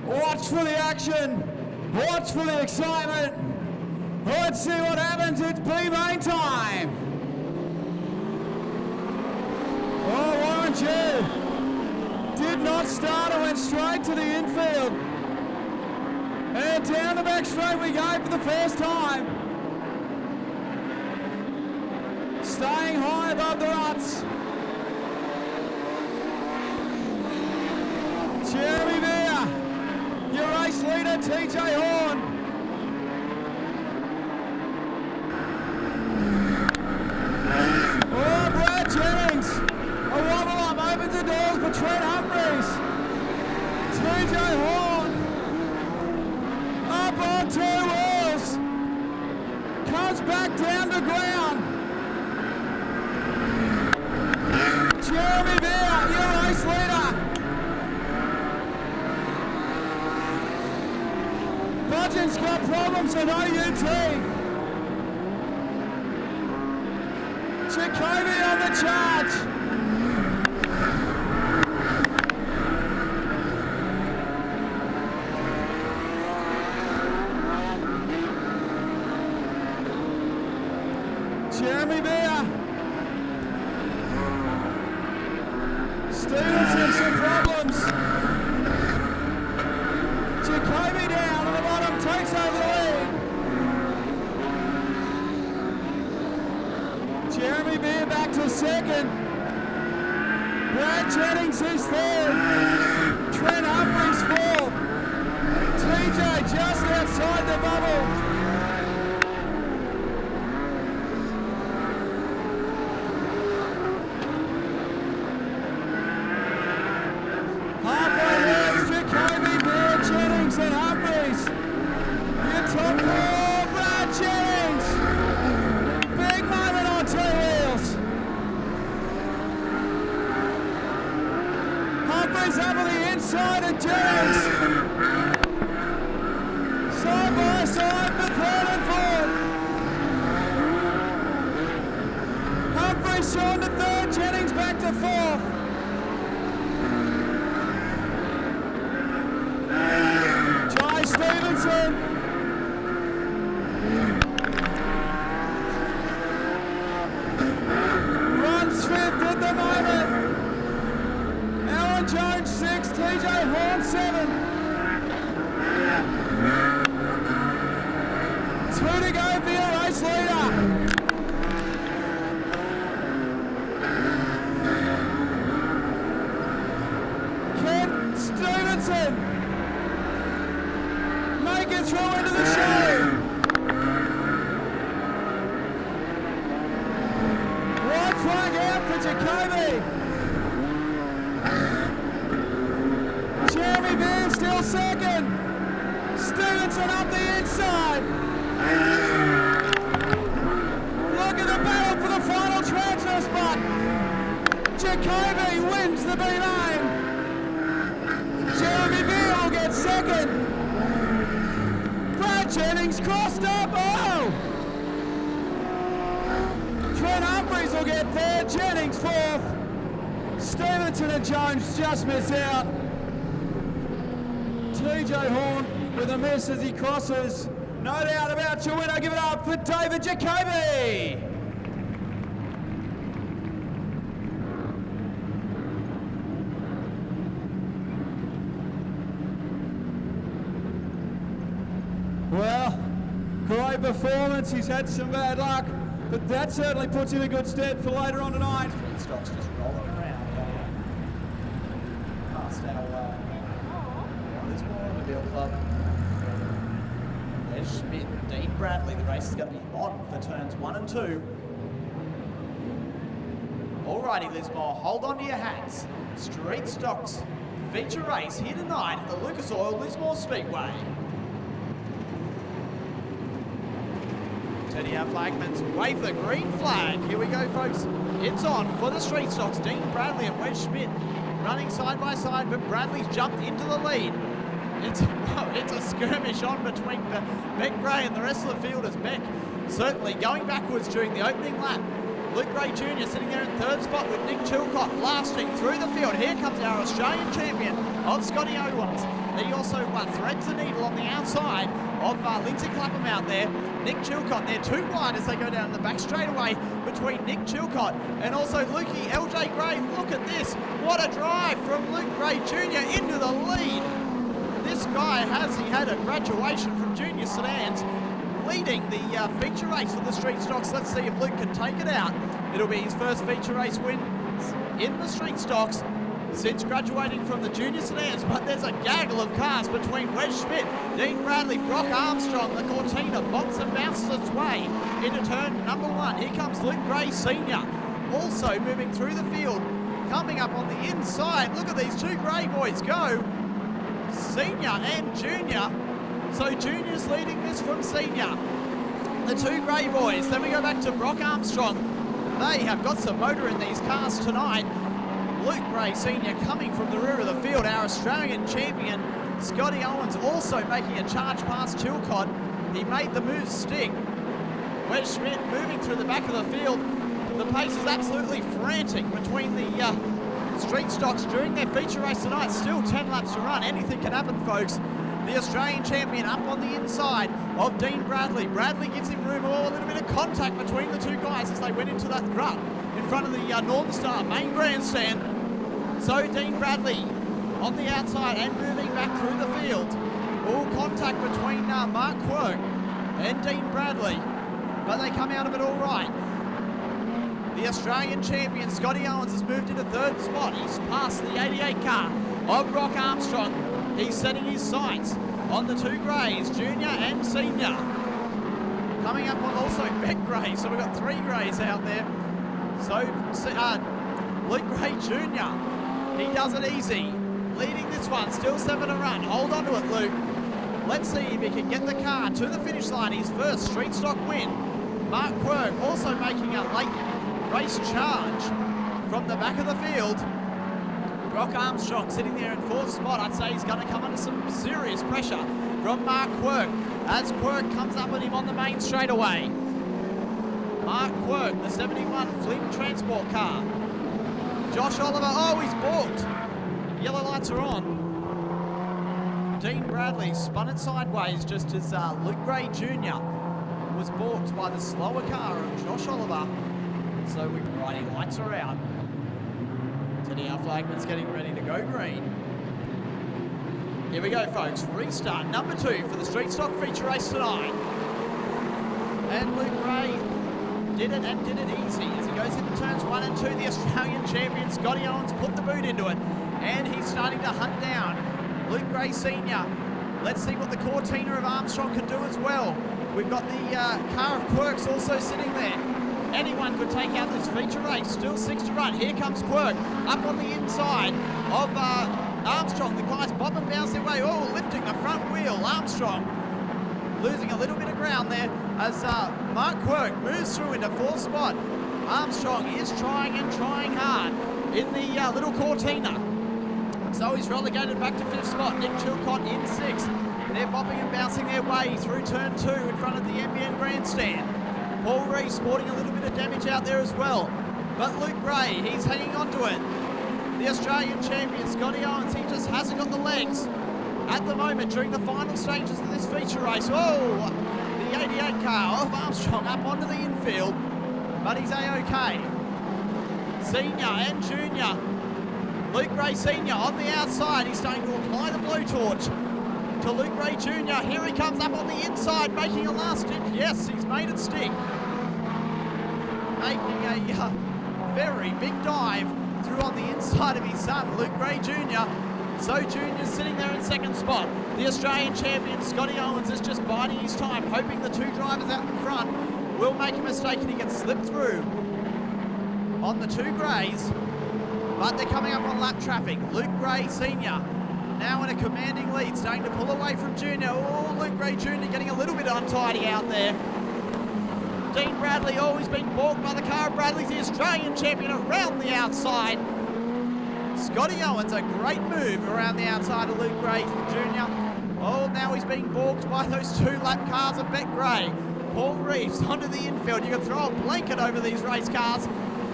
Watch for the action. Watch for the excitement. Let's see what happens. It's B-Main time. Oh, Warren Jed did not start and went straight to the infield. And down the back straight we go for the first time. Staying high above the ruts. Jeremy Beer, your race leader, TJ Horn. Oh, Brad Jennings, a wobble up opens the doors for Trent Humphries. TJ Horn, up on 2 wheels, comes back down to ground. Jeremy Beer, your race leader. Budgeon's got problems at OUT. Jacoby on the charge. Jeremy Beer. Stevenson, some problems. Jacoby down at the bottom, takes over the lead. Jeremy Beer back to second. Brad Jennings is third. Trent Humphries fourth. TJ just outside the bubble. And Humphries, your top 4, Brad Jennings, big moment on 2 wheels. Humphries up on the inside of Jennings, side by side for 3rd and 4th. Humphries showing to 3rd, Jennings back to 4th. Stevenson. Runs 5th at the moment. Alan Jones 6, TJ Horn 7. 2 to go for your race leader. Ken Stevenson. Make it through into the show. White flag out for Jacoby. Jeremy Beer still second. Stevenson up the inside. Look at the battle for the final transfer spot. Jacoby wins the B-Lane. Jeremy Beale will get second. Brad Jennings crossed up. Oh! Trent Humphries will get third. Jennings fourth. Stevenson and Jones just miss out. TJ Horn with a miss as he crosses. No doubt about your winner. Give it up for David Jacoby. Well, great performance. He's had some bad luck, but that certainly puts him in good stead for later on tonight. Stock's just rolling around. Past our Lismore, the Deal Club. There's Schmidt, Dean Bradley. The race is going to be on for turns 1 and 2. Alrighty, Lismore, hold on to your hats. Street Stocks feature race here tonight at the Lucas Oil Lismore Speedway. Teddy, our flagman's wave the green flag. Here we go, folks. It's on for the Street Stocks. Dean Bradley and Wes Schmidt running side by side, but Bradley's jumped into the lead. It's a skirmish on between Beck Gray and the rest of the field as Beck certainly going backwards during the opening lap. Luke Gray Jr. sitting there in third spot with Nick Chilcott blasting through the field. Here comes our Australian champion of Scotty Owens. He also threads the needle on the outside of Lindsay Clapham out there. Nick Chilcott, they're too wide as they go down the back straightaway between Nick Chilcott and also Lukey LJ Gray. Look at this. What a drive from Luke Gray Jr. into the lead. This guy has had a graduation from junior sedans, leading the feature race for the Street Stocks. Let's see if Luke can take it out. It'll be his first feature race win in the Street Stocks since graduating from the junior sedans, but there's a gaggle of cars between Wes Schmidt, Dean Bradley, Brock Armstrong. The Cortina bumps and bounces its way into turn number 1. Here comes Luke Gray Sr. also moving through the field, coming up on the inside. Look at these two Gray boys go, Senior and Junior. So Junior's leading this from Senior. The two Gray boys. Then we go back to Brock Armstrong. They have got some motor in these cars tonight. Luke Gray Senior coming from the rear of the field. Our Australian champion, Scotty Owens, also making a charge past Chilcott. He made the move stick. Wes Schmidt moving through the back of the field. The pace is absolutely frantic between the Street Stocks during their feature race tonight. Still 10 laps to run. Anything can happen, folks. The Australian champion up on the inside of Dean Bradley. Bradley gives him room. A little bit of contact between the two guys as they went into that rut in front of the Northern Star main grandstand. So Dean Bradley on the outside and moving back through the field. All contact between Mark Quirk and Dean Bradley, but they come out of it all right. The Australian champion, Scotty Owens, has moved into third spot. He's passed the 88 car of Brock Armstrong. He's setting his sights on the two Greys, Junior and Senior. Coming up on also Beck Gray, so we've got three Greys out there. So Luke Gray Jr., he does it easy. Leading this one, still 7 to run. Hold on to it, Luke. Let's see if he can get the car to the finish line. His first Street Stock win. Mark Quirk also making a late race charge from the back of the field. Brock Armstrong sitting there in fourth spot. I'd say he's going to come under some serious pressure from Mark Quirk as Quirk comes up at him on the main straightaway. Mark Quirk, the 71 Flynn Transport car. Josh Oliver, oh, he's balked. Yellow lights are on. Dean Bradley spun it sideways just as Luke Gray Jr. was balked by the slower car of Josh Oliver. So righty lights are out. Teddy, our flagman's getting ready to go green. Here we go, folks. Restart number 2 for the Street Stock feature race tonight. And Luke Gray did it and did it easy as he goes into turns 1 and 2. The Australian champion, Scotty Owens, put the boot into it. And he's starting to hunt down Luke Gray Sr. Let's see what the Cortina of Armstrong can do as well. We've got the car of Quirk's also sitting there. Anyone could take out this feature race. Still 6 to run. Here comes Quirk up on the inside of Armstrong. The guys bob and bounce their way. Oh, lifting the front wheel. Armstrong losing a little bit of ground there as Mark Quirk moves through into 4th spot. Armstrong is trying and trying hard. in the little Cortina. So he's relegated back to 5th spot. Nick Chilcott in 6th. They're bopping and bouncing their way through turn 2 in front of the NBN grandstand. Paul Rees sporting a little bit of damage out there as well. But Luke Gray, he's hanging on to it. The Australian champion, Scotty Owens, he just hasn't got the legs at the moment during the final stages of this feature race. Oh, the 88 car of Armstrong up onto the infield, but he's A-OK. Senior and junior. Luke Gray Senior on the outside. He's starting to apply the blowtorch to Luke Gray Jr. Here he comes up on the inside, making a last dip. Yes, he's made it stick. Making a very big dive through on the inside of his son, Luke Gray Jr. So Junior's sitting there in 2nd spot. The Australian champion, Scotty Owens, is just biding his time, hoping the 2 drivers out in front will make a mistake and he can slip through on the 2 Greys. But they're coming up on lap traffic. Luke Gray Senior now in a commanding lead, starting to pull away from Junior. Oh, Luke Gray Jr. getting a little bit untidy out there. Dean Bradley always been balked by the car. Bradley's the Australian champion around the outside. Scotty Owens, a great move around the outside of Luke Gray Jr. Oh, now he's being balked by those 2 lap cars of Beck Gray. Paul Reeves onto the infield. You can throw a blanket over these race cars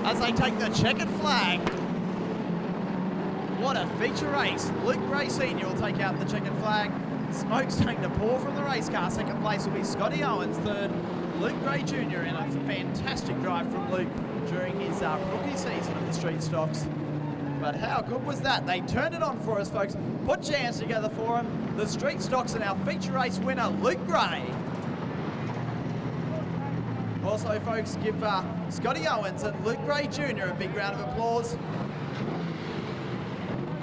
as they take the checkered flag. What a feature race. Luke Gray Senior will take out the checkered flag. Smoke starting to pour from the race car. 2nd place will be Scotty Owens. 3rd, Luke Gray Jr. in a fantastic drive from Luke during his rookie season of the street stocks. But how good was that? They turned it on for us, folks. Put your hands together for him. The street stocks and our feature race winner, Luke Gray. Also, folks, give Scotty Owens and Luke Gray Jr. a big round of applause.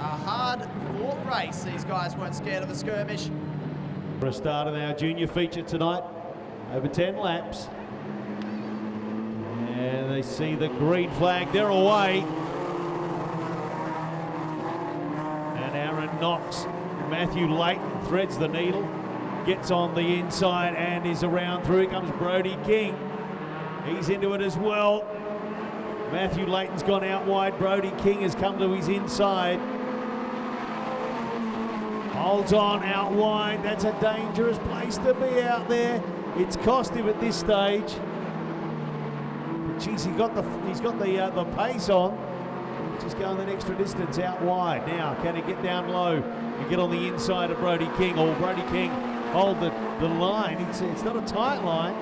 A hard-fought race. These guys weren't scared of a skirmish. For a start of our junior feature tonight, over 10 laps. And they see the green flag. They're away. And Aaron Knox, Matthew Leighton threads the needle, gets on the inside and is around through. Here comes Brody King. He's into it as well. Matthew Leighton's gone out wide. Brody King has come to his inside. Holds on out wide. That's a dangerous place to be out there. It's cost him at this stage. But geez, he's got the pace on. Just going that extra distance out wide. Now, can he get down low and get on the inside of Brody King? Or Brody King hold the line. It's not a tight line,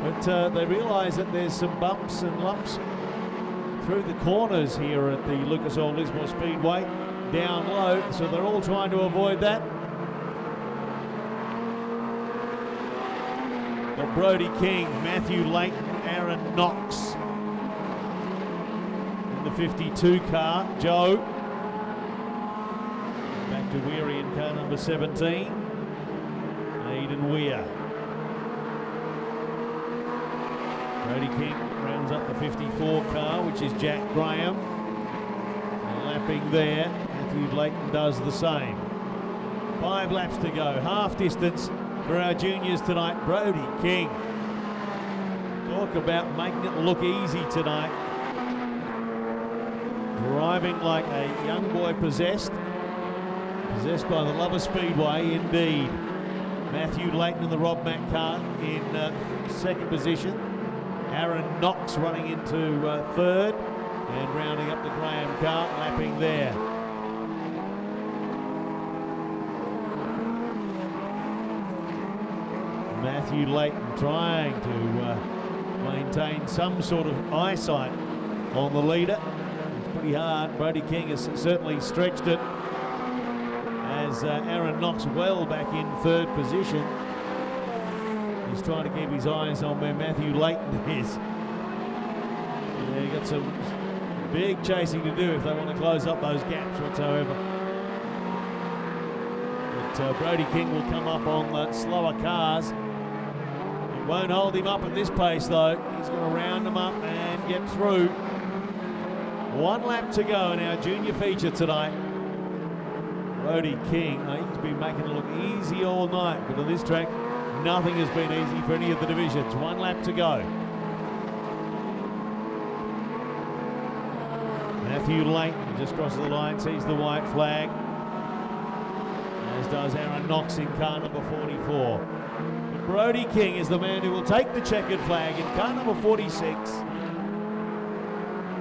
but they realise that there's some bumps and lumps through the corners here at the Lucas Oil Lismore Speedway. Down low, so they're all trying to avoid that. Got Brody King, Matthew Leighton, Aaron Knox in the 52 car. Joe back to Weary in car number 17. Aidan Weir. Brody King rounds up the 54 car, which is Jack Graham. Lapping there. Matthew Leighton does the same. 5 laps to go. Half distance for our juniors tonight. Brody King. Talk about making it look easy tonight. Driving like a young boy possessed. Possessed by the love of Speedway, indeed. Matthew Leighton in the Rob Mack car in 2nd position. Aaron Knox running into 3rd. And rounding up the Graham car, lapping there. Matthew Leighton trying to maintain some sort of eyesight on the leader. It's pretty hard. Brody King has certainly stretched it as Aaron Knox well back in 3rd position. He's trying to keep his eyes on where Matthew Leighton is. Yeah, got some big chasing to do if they want to close up those gaps whatsoever. But Brody King will come up on the slower cars. It won't hold him up at this pace though. He's going to round them up and get through. 1 lap to go in our junior feature tonight. Brody King, he's been making it look easy all night, but on this track, nothing has been easy for any of the divisions. 1 lap to go. Matthew Leighton just crosses the line, sees the white flag, as does Aaron Knox in car number 44. But Brody King is the man who will take the checkered flag in car number 46.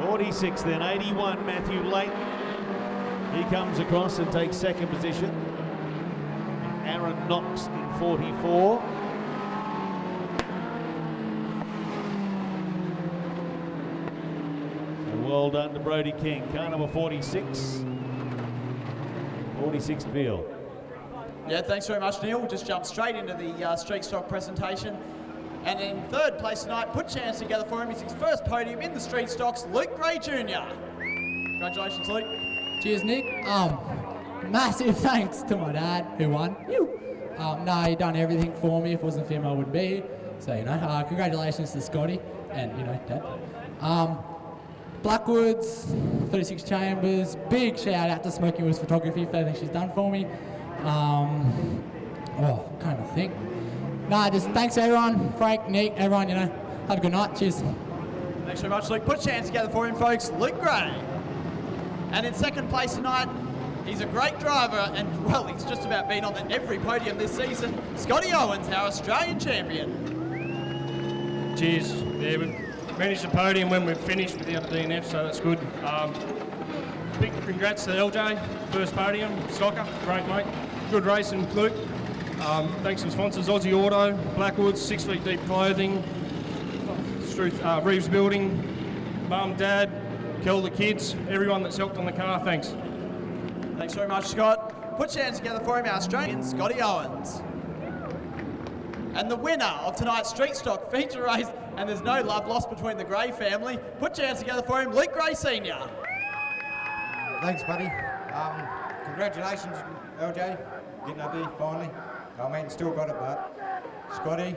46 then, 81, Matthew Leighton. He comes across and takes second position. Aaron Knox in 44. Well done to Brody King, car number 46. 46 Beale. Yeah, thanks very much, Neil. We'll just jump straight into the street stock presentation. And in third place tonight, put your hands together for him. It's his first podium in the street stocks, Luke Gray Jr. Congratulations, Luke. Cheers, Nick. Massive thanks to my dad, who won. No, he done everything for me. If it wasn't for him, I wouldn't be here. So, congratulations to Scotty and, Dad. Blackwoods, 36 Chambers, big shout out to Smoky Woods Photography for everything she's done for me. Can't even think. Just thanks everyone, Frank, Nick, everyone, have a good night, cheers. Thanks very much, Luke. Put your hands together for him, folks, Luke Gray. And in second place tonight, he's a great driver and, he's just about been on every podium this season, Scotty Owens, our Australian champion. Cheers. Yeah, we managed the podium when we've finished without a DNF, so that's good. Big congrats to LJ, first podium, Stocker, great mate. Good racing, Luke. Thanks to sponsors, Aussie Auto, Blackwoods, 6 Feet Deep Clothing, Reeves Building, Mum, Dad, Kel, the kids, everyone that's helped on the car, thanks. Thanks very much, Scott. Put your hands together for him, our Australian, Scotty Owens. And the winner of tonight's street stock feature race, and there's no love lost between the Gray family, put your hands together for him, Luke Gray Sr. Thanks, buddy. Congratulations, LJ, getting up here finally. Still got it, but Scotty,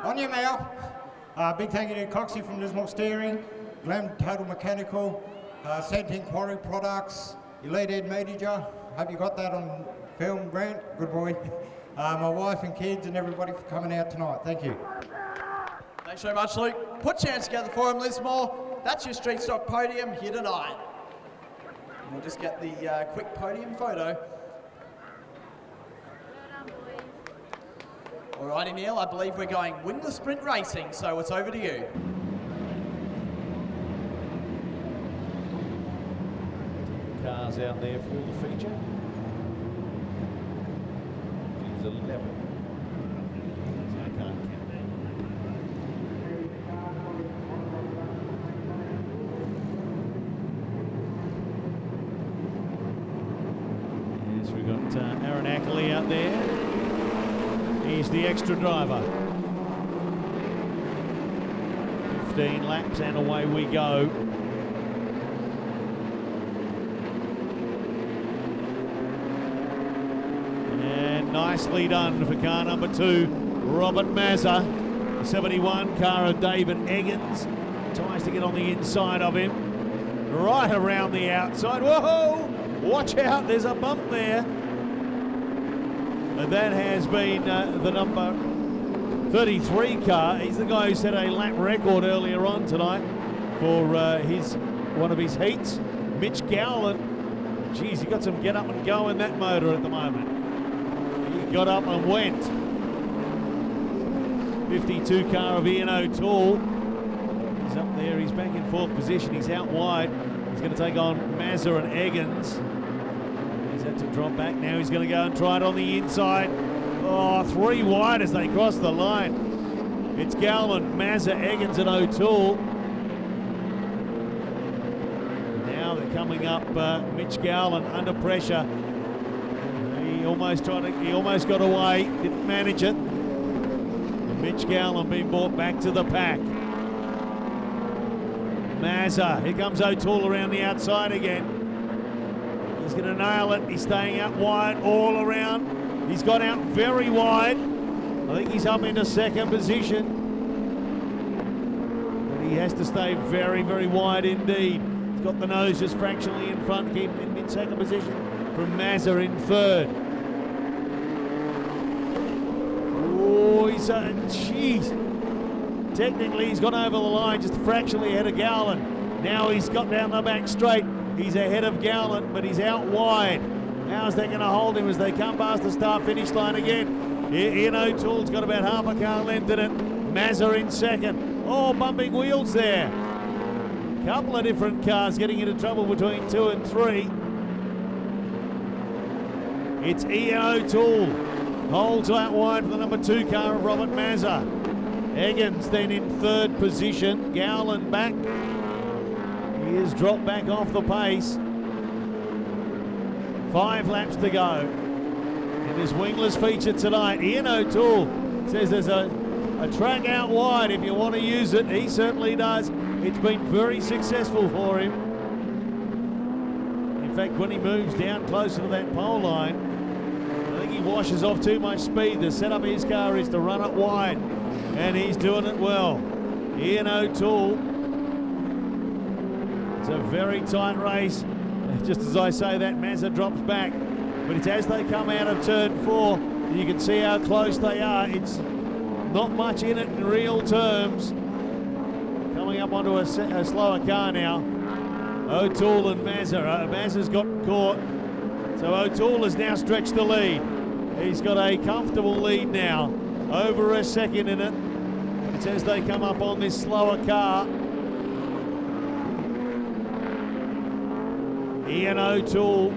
on you, Mal. Big thank you to Coxie from Lismore Steering, Glenn Total Mechanical, Sentin Quarry Products, Elite Ed Media. Hope you got that on film, Grant. Good boy. My wife and kids and everybody for coming out tonight. Thank you. Thanks very much, Luke. Put your hands together for him, Lismore. That's your street stock podium here tonight. We'll just get the quick podium photo. Alrighty, Neil, I believe we're going Wingless Sprint Racing, so it's over to you. Cars out there for the feature. It's 11. So I can't count. Yes, we've got Aaron Ackley out there. He's the extra driver. 15 laps and away we go. And nicely done for car number 2, Robert Mazza. 71, car of David Eggins. Tries to get on the inside of him. Right around the outside. Whoa! Watch out, there's a bump there. And that has been the number 33 car. He's the guy who set a lap record earlier on tonight for one of his heats. Mitch Gowland. Geez, he got some get up and go in that motor at the moment. He got up and went. 52 car of Ian O'Toole. He's up there, he's back in 4th position. He's out wide. He's going to take on Mazza and Eggins. Had to drop back. Now he's going to go and try it on the inside. Oh, 3 wide as they cross the line. It's Gowland, Mazza, Eggins and O'Toole. Now they're coming up. Mitch Gowland under pressure. He almost got away, didn't manage it. And Mitch Gowland being brought back to the pack. Mazza, here comes O'Toole around the outside again. He's going to nail it. He's staying out wide all around. He's got out very wide. I think he's up into 2nd position. But he has to stay very, very wide indeed. He's got the nose just fractionally in front, keep him in 2nd position from Mazza in 3rd. Oh, he's jeez. Technically, he's gone over the line just fractionally ahead of Gowland. Now he's got down the back straight. He's ahead of Gowland, but he's out wide. How's that going to hold him as they come past the start-finish line again? Ian O'Toole's got about half a car length in it. Mazza in second. Oh, bumping wheels there. Couple of different cars getting into trouble between 2 and 3. It's Ian O'Toole. Holds out wide for the number 2 car of Robert Mazza. Eggins then in 3rd position. Gowland back. He has dropped back off the pace. 5 laps to go in this wingless feature tonight. Ian O'Toole says there's a track out wide if you want to use it. He certainly does. It's been very successful for him. In fact, when he moves down closer to that pole line, I think he washes off too much speed. The setup of his car is to run it wide, and he's doing it well. Ian O'Toole. It's a very tight race. Just as I say that, Mazza drops back. But it's as they come out of turn 4, you can see how close they are. It's not much in it in real terms. Coming up onto a slower car now. O'Toole and Mazza. Mazza's got caught. So O'Toole has now stretched the lead. He's got a comfortable lead now. Over a second in it. It's as they come up on this slower car. Ian O'Toole.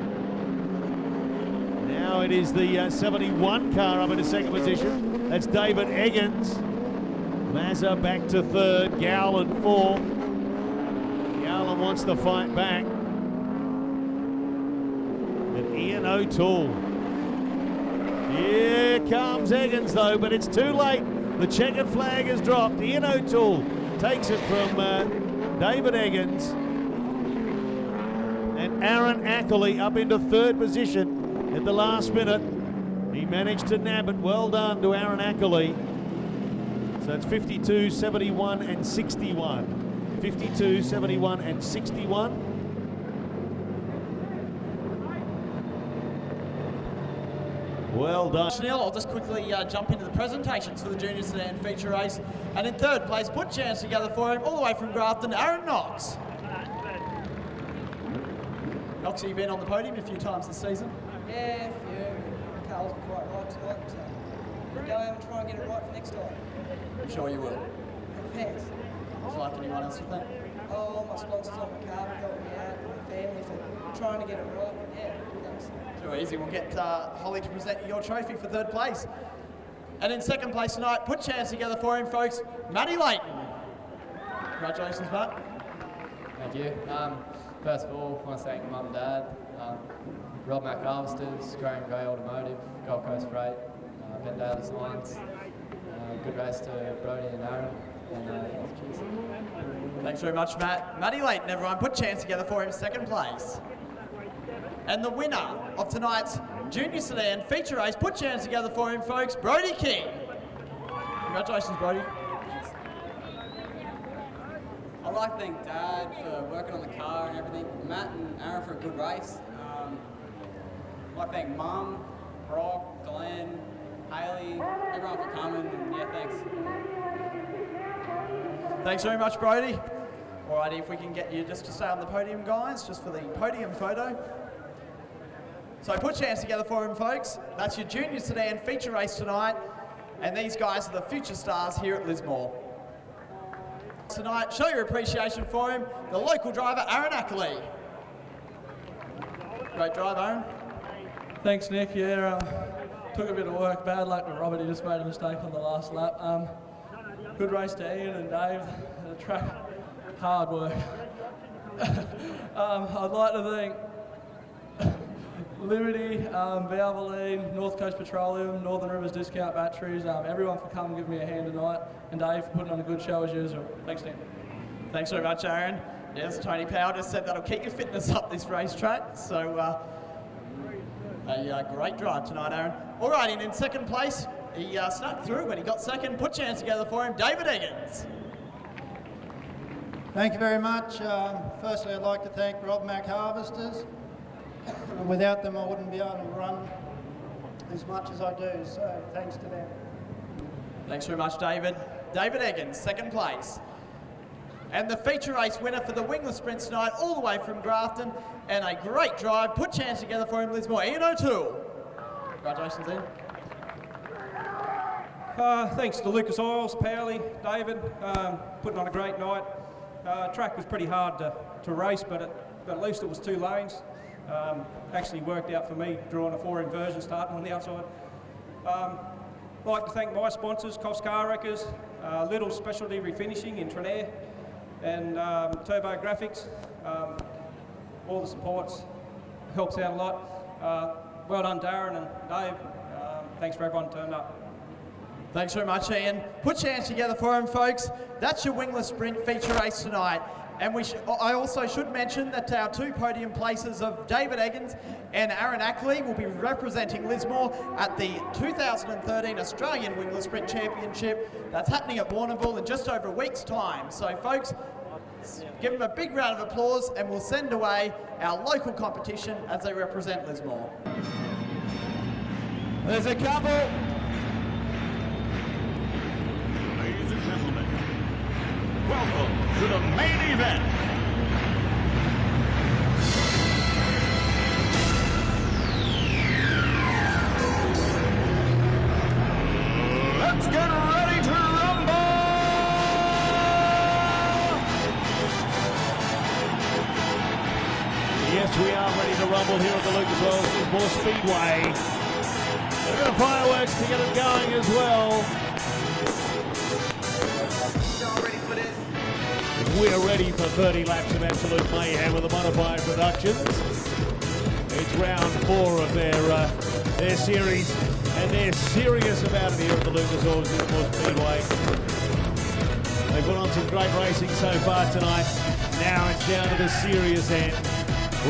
Now it is the 71 car up into second position. That's David Eggins. Mazza back to 3rd. Gowland 4. Gowland wants to fight back. And Ian O'Toole. Here comes Eggins though, but it's too late. The checkered flag has dropped. Ian O'Toole takes it from David Eggins. And Aaron Ackley up into 3rd position at the last minute. He managed to nab it. Well done to Aaron Ackley. So it's 52, 71 and 61. 52, 71 and 61. Well done. I'll just quickly jump into the presentations for the Junior Sedan feature race. And in 3rd place, put chance together for him, all the way from Grafton, Aaron Knox. Knox, have you been on the podium a few times this season? Yeah, a few. Car wasn't quite right tonight, so we'll go out and try and get it right for next time. I'm sure you will. Thanks. Would you like anyone else to thank? Oh, my sponsors on my car for helping me out, and my family for trying to get it right. Yeah, thanks. Too easy. We'll get Holly to present you your trophy for 3rd place. And in 2nd place tonight, put chance together for him, folks, Matty Layton. Congratulations, Matt. Thank you. First of all, I want to thank Mum and Dad, Rob Mac Harvesters, Graham Gray Automotive, Gold Coast Freight, Ben Daly's Lines. Good race to Brody and Aaron. And cheers. Thanks very much, Matt. Matty Layton, everyone. Put chance together for him, 2nd place. And the winner of tonight's Junior Sedan feature race, put chance together for him, folks, Brody King. Congratulations, Brody. I'd like to thank Dad for working on the car and everything, Matt and Aaron for a good race. I'd like to thank Mum, Brock, Glenn, Haley, everyone for coming, and yeah, thanks. Thanks very much, Brody. Alrighty, if we can get you just to stay on the podium, guys, just for the podium photo. So put chance together for him, folks. That's your Junior Sedan feature race tonight, and these guys are the future stars here at Lismore. Tonight, show your appreciation for him, the local driver, Aaron Ackley. Great drive, Aaron. Thanks, Nick. Yeah, took a bit of work. Bad luck with Robert. He just made a mistake on the last lap. Good race to Ian and Dave. The track, hard work. I'd like to thank Liberty, Valvoline, North Coast Petroleum, Northern Rivers Discount Batteries, everyone for coming and giving me a hand tonight, and Dave for putting on a good show as usual. Thanks, Dan. Thanks very much, Aaron. Yes, Tony Powell just said that'll keep your fitness up this racetrack, so a great drive tonight, Aaron. All right, and in 2nd place, he snuck through when he got 2nd. Put chance together for him, David Eggins. Thank you very much. Firstly, I'd like to thank Rob Mac Harvesters. Without them, I wouldn't be able to run as much as I do, so thanks to them. Thanks very much, David. David Eggins, 2nd place. And the feature race winner for the Wingless Sprints tonight, all the way from Grafton, and a great drive. Put your hands together for him, Lismore. Ian O'Toole. Congratulations, Ian. Thanks to Lucas Oils, Powley, David, putting on a great night. Track was pretty hard to race, but at least it was 2 lanes. Actually worked out for me, drawing a 4 inversion starting on the outside. I'd like to thank my sponsors, Coffs Car Wreckers, Little Specialty Refinishing in Trenair, and Turbo Graphics. All the supports helps out a lot. Well done, Darren and Dave. Thanks for everyone turned up. Thanks very much, Ian. Put your hands together for him, folks. That's your Wingless Sprint feature race tonight. And I also should mention that our 2 podium places of David Eggins and Aaron Ackley will be representing Lismore at the 2013 Australian Wingless Sprint Championship. That's happening at Warrnambool in just over a week's time. So, folks, give them a big round of applause and we'll send away our local competition as they represent Lismore. There's a couple. Ladies and gentlemen, welcome to the main event. Let's get ready to rumble! Yes, we are ready to rumble here at the Lucas Oil Lismore Speedway. A bit of fireworks to get it going as well. We're ready for 30 laps of absolute mayhem with the Modified Productions. It's round 4 of their series, and they're serious about it here at the Lucas Oil Lismore Speedway. They've put on some great racing so far tonight. Now it's down to the serious end.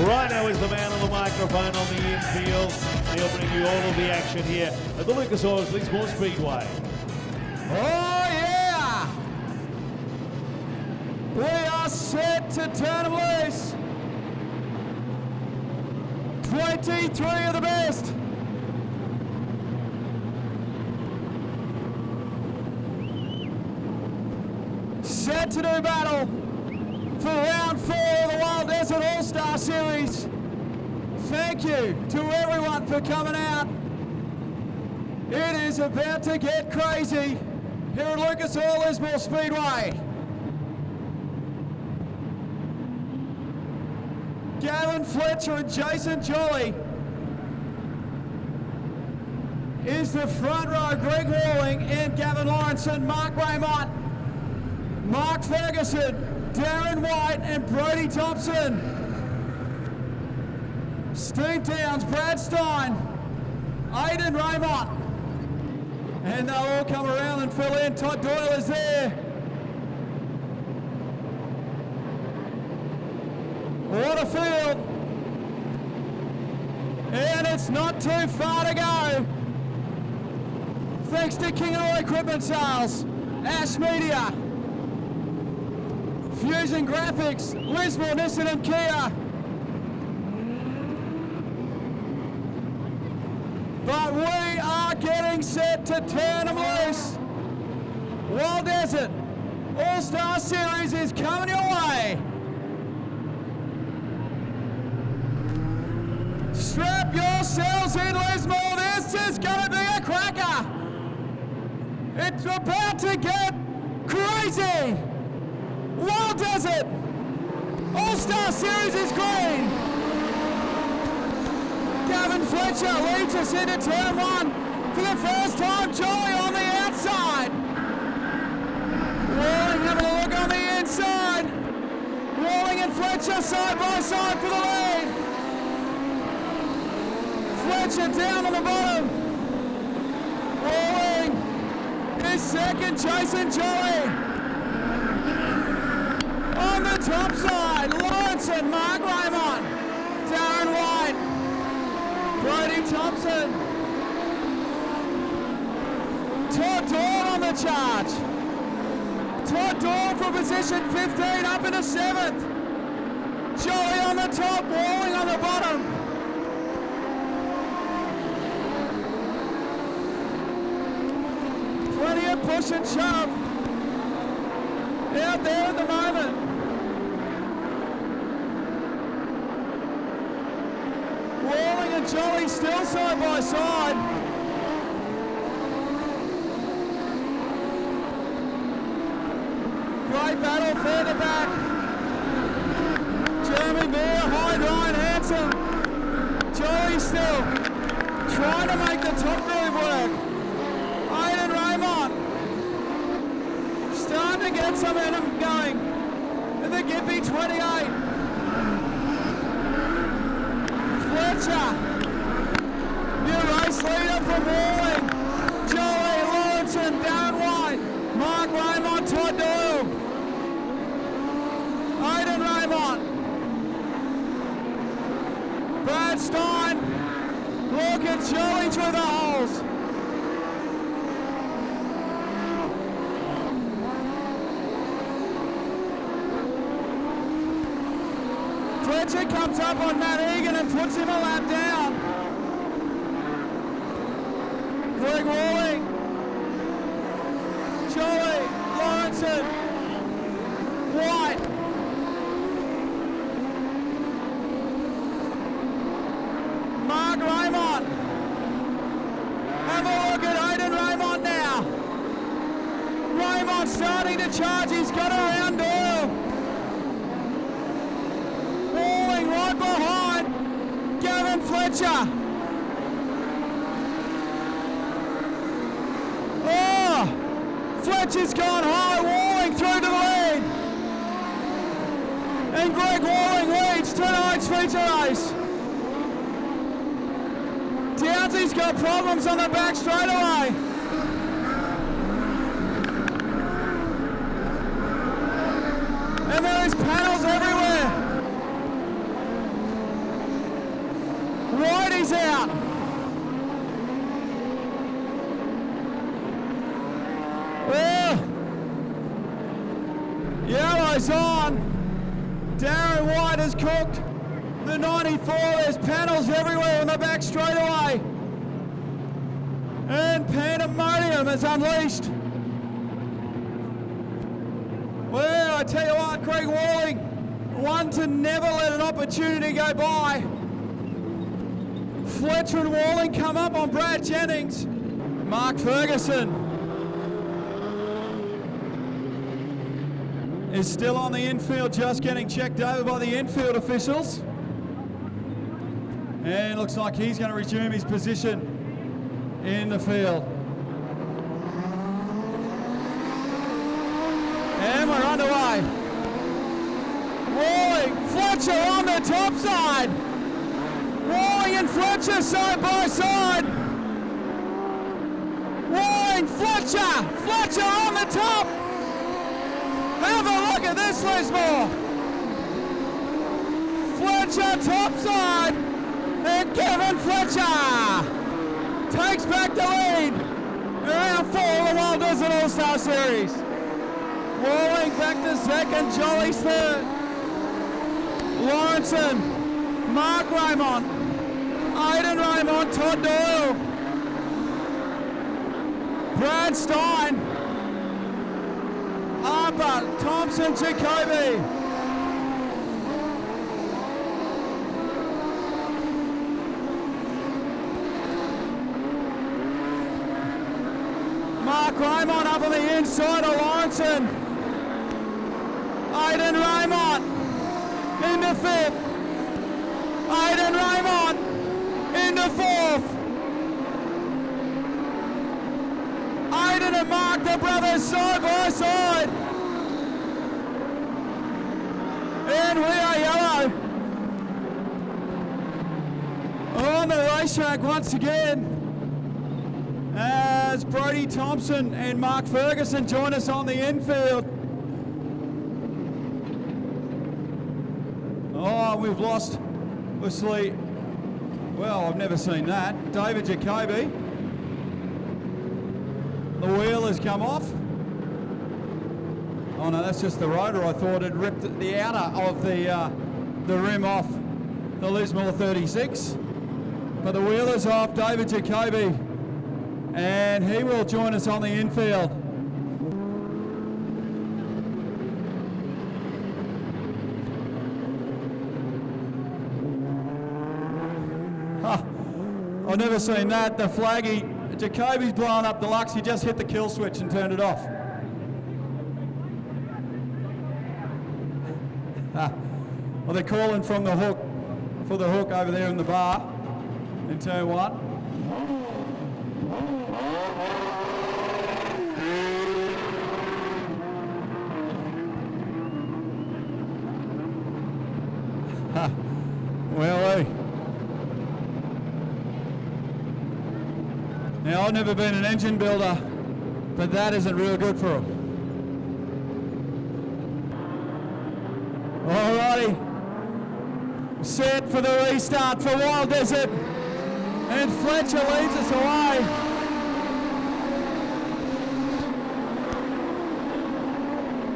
Rhino is the man on the microphone on the infield. He'll bring you all of the action here at the Lucas Oil Lismore Speedway. Oh yeah! We are set to turn them loose. 23 of the best. Set to do battle for round 4 of the Wild Desert All-Star Series. Thank you to everyone for coming out. It is about to get crazy here at Lucas Oil Lismore Speedway. Gavin Fletcher and Jason Jolly is the front row. Greg Walling and Gavin Lawrence and Mark Raymont, Mark Ferguson, Darren White and Brodie Thompson. Steve Downs, Brad Stein, Aidan Raymont. And they'll all come around and fill in. Todd Doyle is there. What a field. And it's not too far to go. Thanks to King and All Equipment Sales, Ash Media, Fusion Graphics, Lismore, Nissan and Kia. But we are getting set to turn them loose. Wild Desert All-Star Series is coming your way. Strap yourselves in, Lismore. This is going to be a cracker. It's about to get crazy. Wild Desert All-Star Series is green. Gavin Fletcher leads us into turn 1 for the first time. Jolly on the outside. Walling having a look on the inside. Walling and Fletcher side by side for the lead. Fletcher down on the bottom. Walling is second, Jason Jolly. On the top side, Lawrence and Mark Raymont. Darren White. Brodie Thompson. Todd Dawn on the charge. Todd Dawn for position 15 up into 7th. Jolly on the top, Walling on the bottom. Plenty of push and shove out there at the moment. Walling and Jolly still side by side. Great battle further back. Jeremy Moore, Hyde Ryan Hanson. Jolly still trying to make the top groove work. Aiden Raymond starting to get some momentum going in the Gippy 28. Fletcher, new race leader from Walling. Joey Lawrence and Darren White. Mark Raymond, Todd Doyle. Aiden Raymond. Brad Stein. Look at Joey through the holes. Fletcher comes up on Matt Egan and puts him a lap down. Greg Walling. Jolly, Lawrenson, White. Mark Raymond. Have a look at Aiden Raymond now. Raymond starting to charge, he's got around Doyle. Walling right behind Gavin Fletcher. Oh, Fletcher's gone high, Walling through to the lead. And Greg Walling leads tonight's feature race. Downsy's got problems on the back straightaway. And there is panels everywhere. Whitey's out. Oh. Yellow's on. Darren White has cooked. The 94, there's panels everywhere on the back straightaway. And pandemonium is unleashed. Well, I tell you what, Craig Walling, one to never let an opportunity go by. Fletcher and Walling come up on Brad Jennings. Mark Ferguson is still on the infield, just getting checked over by the infield officials. And looks like he's going to resume his position in the field. And we're underway. Walling, Fletcher on the top side. Walling and Fletcher side by side. Walling, Fletcher, Fletcher on the top. Have a look at this, Lismore. Fletcher top side. And Kevin Fletcher takes back the lead. Round 4 of the Wild Desert All-Star Series. Walling back to second, Jolly's third. Lawrenson, Mark Raymond, Aiden Raymond, Todd Doyle, Brad Stein, Harper, Thompson, Jacoby. Mark Raymond up on the inside of Lawrenson. Aiden Raymond into 5th. Aiden Raymond into 4th. Aiden and Mark, the brothers, side by side. And we are yellow. On the racetrack once again, as Brody Thompson and Mark Ferguson join us on the infield. Oh, we've lost, obviously, well, I've never seen that. David Jacoby. The wheel has come off. Oh no, that's just the rotor. I thought it ripped the outer of the rim off the Lismore 36. But the wheel is off, David Jacoby. And he will join us on the infield. I've never seen that. The flaggy, Jacoby's blowing up Deluxe. He just hit the kill switch and turned it off. Well, they're calling from the hook, for the hook over there in the bar in turn 1. Well, now I've never been an engine builder, but that isn't real good for them. Alrighty, set for the restart for Wild Desert, and Fletcher leads us away.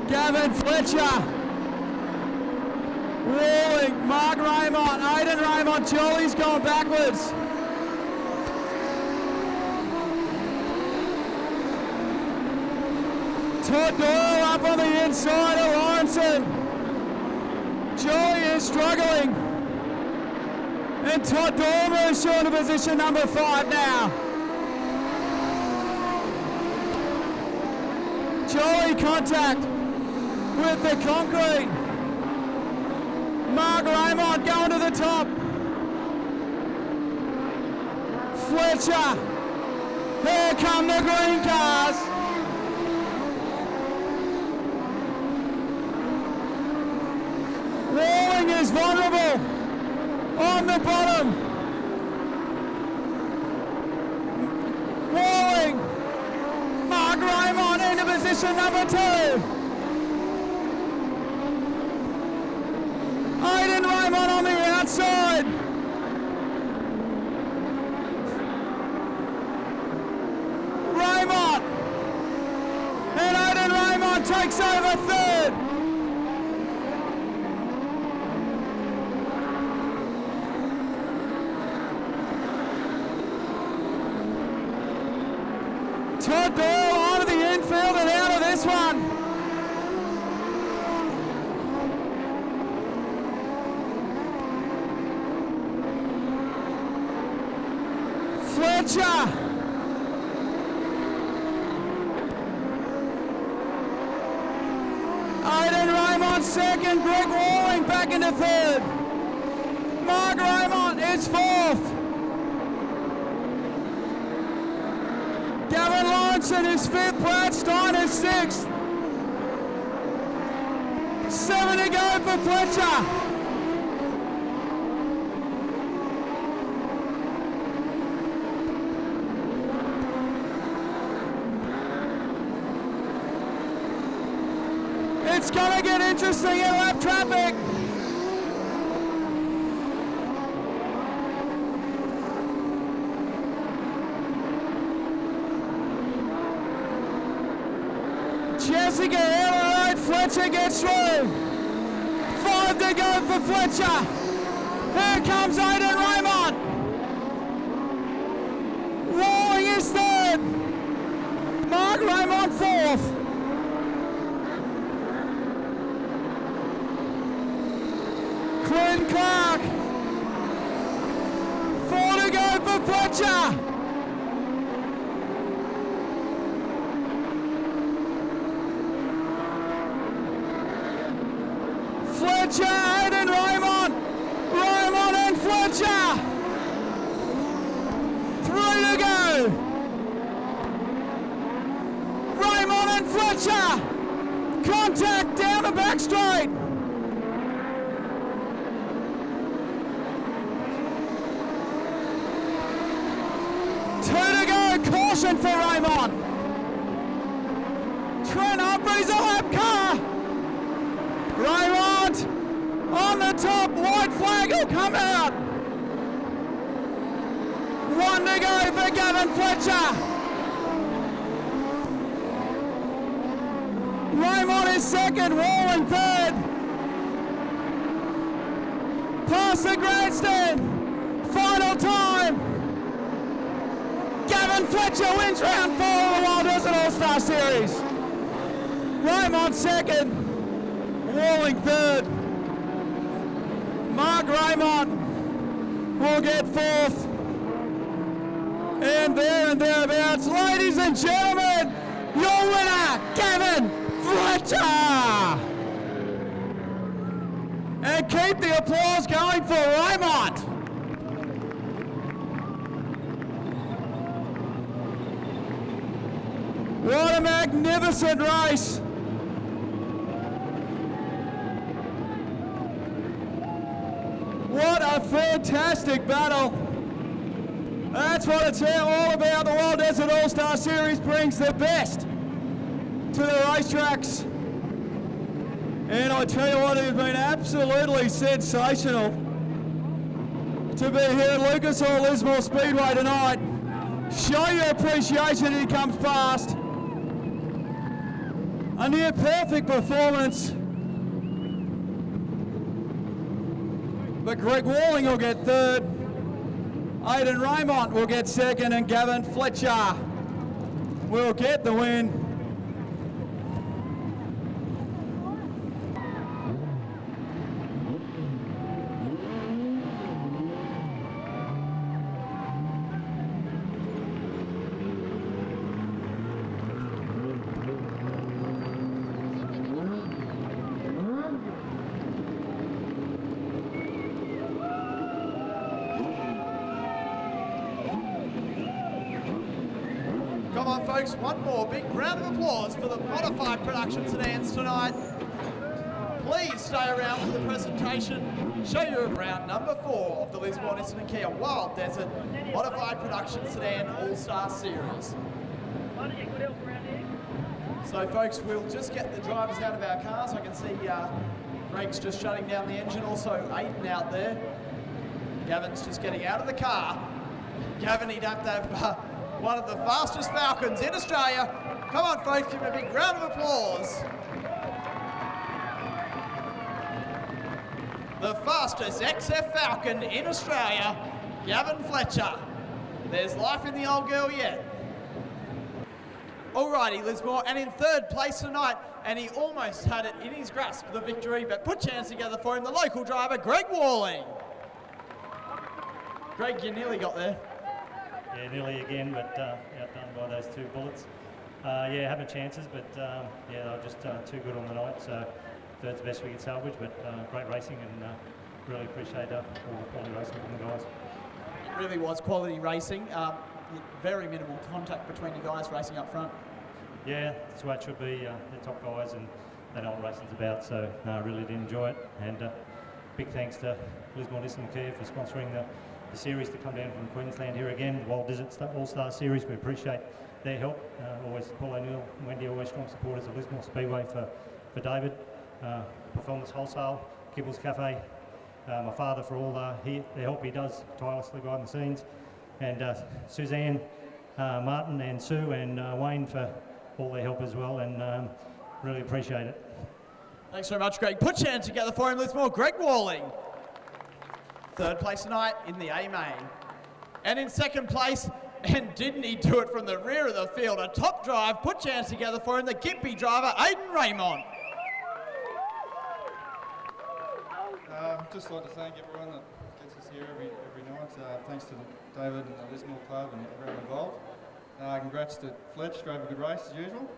Gavin Fletcher, Walling, Mark Raymond, Aidan Raymond, Jolly's gone backwards. Todd Doyle up on the inside of Lawrenson. Jolly is struggling. And Todd Doyle moves to into position number 5 now. Jolly contact with the concrete. Mark Raymond going to the top. Fletcher. Here come the green cars. Walling is vulnerable on the bottom. Walling. Mark Raymond into position number 2. Aidan Raymond on the outside. Raymond. And Aidan Raymond takes over 3rd. Todd Doyle onto the infield and out of this one. Fletcher. Aidan Raymond 2nd, Greg Walling back into 3rd. Mark Raymond is 4th. Gavin Lawrenson is 5th, Brad Stein is 6th. 7 to go for Fletcher. It's gonna get interesting in lap traffic. Jessica Elliott, Fletcher gets through. 5 to go for Fletcher. Here comes Aidan Raymond. Walling is 3rd. Mark Raymond 4th. Clint Clark. 4 to go for Fletcher. Fletcher, Aidan Raymond, Raymond and Fletcher. 3 to go. Raymond and Fletcher. Contact down the back straight. Caution for Raymond. Trent Humphreys a lap car. Raymond on the top. White flag will come out. 1 to go for Gavin Fletcher. Raymond is 2nd. Walling 3rd. Past the grandstand. Final time. Gavin Fletcher wins round 4 of the Wild Desert All-Star Series. Raymond 2nd, Walling 3rd. Mark Raymond will get 4th. and there and thereabouts. Ladies and gentlemen, your winner, Gavin Fletcher! And keep the applause going for Raymond. What a magnificent race. What a fantastic battle. That's what it's all about. The Wild Desert All-Star Series brings the best to the racetracks. And I tell you what, it has been absolutely sensational to be here at Lucas Oil Lismore Speedway tonight. Show your appreciation as he comes past. A near perfect performance. But Greg Walling will get third. Aidan Raymond will get second, and Gavin Fletcher will get the win. Come on, folks, one more big round of applause for the modified production sedans tonight. Please stay around for the presentation. Show you round number 4 of the Lismore Nissan & Kia Wild Desert Modified Production Sedan All-Star Series. So, folks, we'll just get the drivers out of our cars. I can see Greg's just shutting down the engine, also Aidan out there. Gavin's just getting out of the car. Gavin, he'd have to have one of the fastest Falcons in Australia. Come on, folks, give him a big round of applause. The fastest XF Falcon in Australia, Gavin Fletcher. There's life in the old girl yet. Alrighty, Lismore, and in third place tonight, and he almost had it in his grasp, the victory, but put your hands together for him, the local driver, Greg Walling. Greg, you nearly got there. Yeah, nearly again, but outdone by those 2 bullets. Yeah, having chances, but yeah, they were just too good on the night, so third's the best we could salvage, but great racing, and really appreciate all the quality racing from the guys. It really was quality racing. Very minimal contact between you guys racing up front. Yeah, that's the way it should be. They're top guys, and they know what racing's about, so really did enjoy it. And big thanks to Lismore Nissan & Kia for sponsoring the series to come down from Queensland here again, the Wild Desert All-Star Series. We appreciate their help. Always Paul O'Neill and Wendy, always strong supporters of Lismore Speedway for David. Performance Wholesale, Kibbles Cafe, my father for all the help he does tirelessly behind the scenes, and Suzanne, Martin and Sue and Wayne for all their help as well, and really appreciate it. Thanks very much, Greg. Put your hands together for him, Lismore. Greg Walling. Third place tonight in the A main. And in second place, and didn't he do it from the rear of the field, a top drive. Put your hands together for him, the Gimpy driver, Aidan Raymond. Just like to thank everyone that gets us here every night. Thanks to David and the Lismore Club and everyone involved. Congrats to Fletch, drove a good race as usual,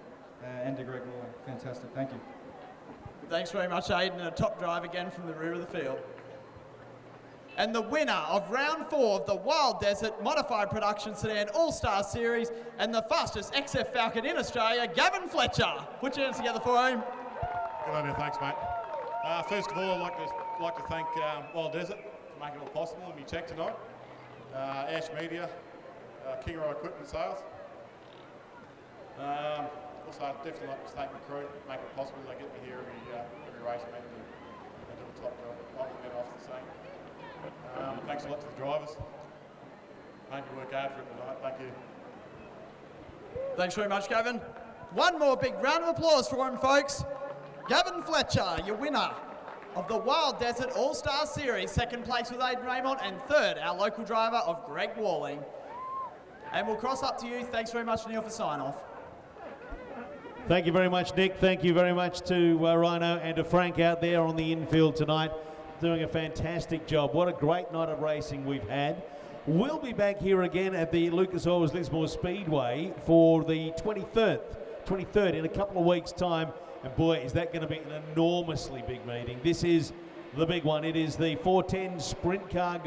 and to Greg Moore. Fantastic, thank you. Thanks very much, Aidan, and a top drive again from the rear of the field. And the winner of round 4 of the Wild Desert Modified Production Sedan All-Star Series and the fastest XF Falcon in Australia, Gavin Fletcher. Put your hands together for him. Good on you, thanks mate. First of all, I'd like to thank Wild Desert for making it all possible and me check tonight. Ash Media, Kingeroy Equipment Sales. Also, I'd definitely like to thank the crew, make it possible. They get me here every race, mate, and do a top job. I wouldn't get off the same. Thanks a lot to the drivers. Hope you work hard for it tonight. Thank you. Thanks very much, Gavin. One more big round of applause for him, folks. Gavin Fletcher, your winner of the Wild Desert All-Star Series. Second place with Aidan Raymond, and third, our local driver of Greg Walling. And we'll cross up to you. Thanks very much, Neil, for sign-off. Thank you very much, Nick. Thank you very much to Rhino and to Frank out there on the infield tonight, doing a fantastic job. What a great night of racing we've had. We'll be back here again at the Lucas Oil's Lismore Speedway for the 23rd in a couple of weeks' time. And boy, is that going to be an enormously big meeting. This is the big one. It is the 410 sprint car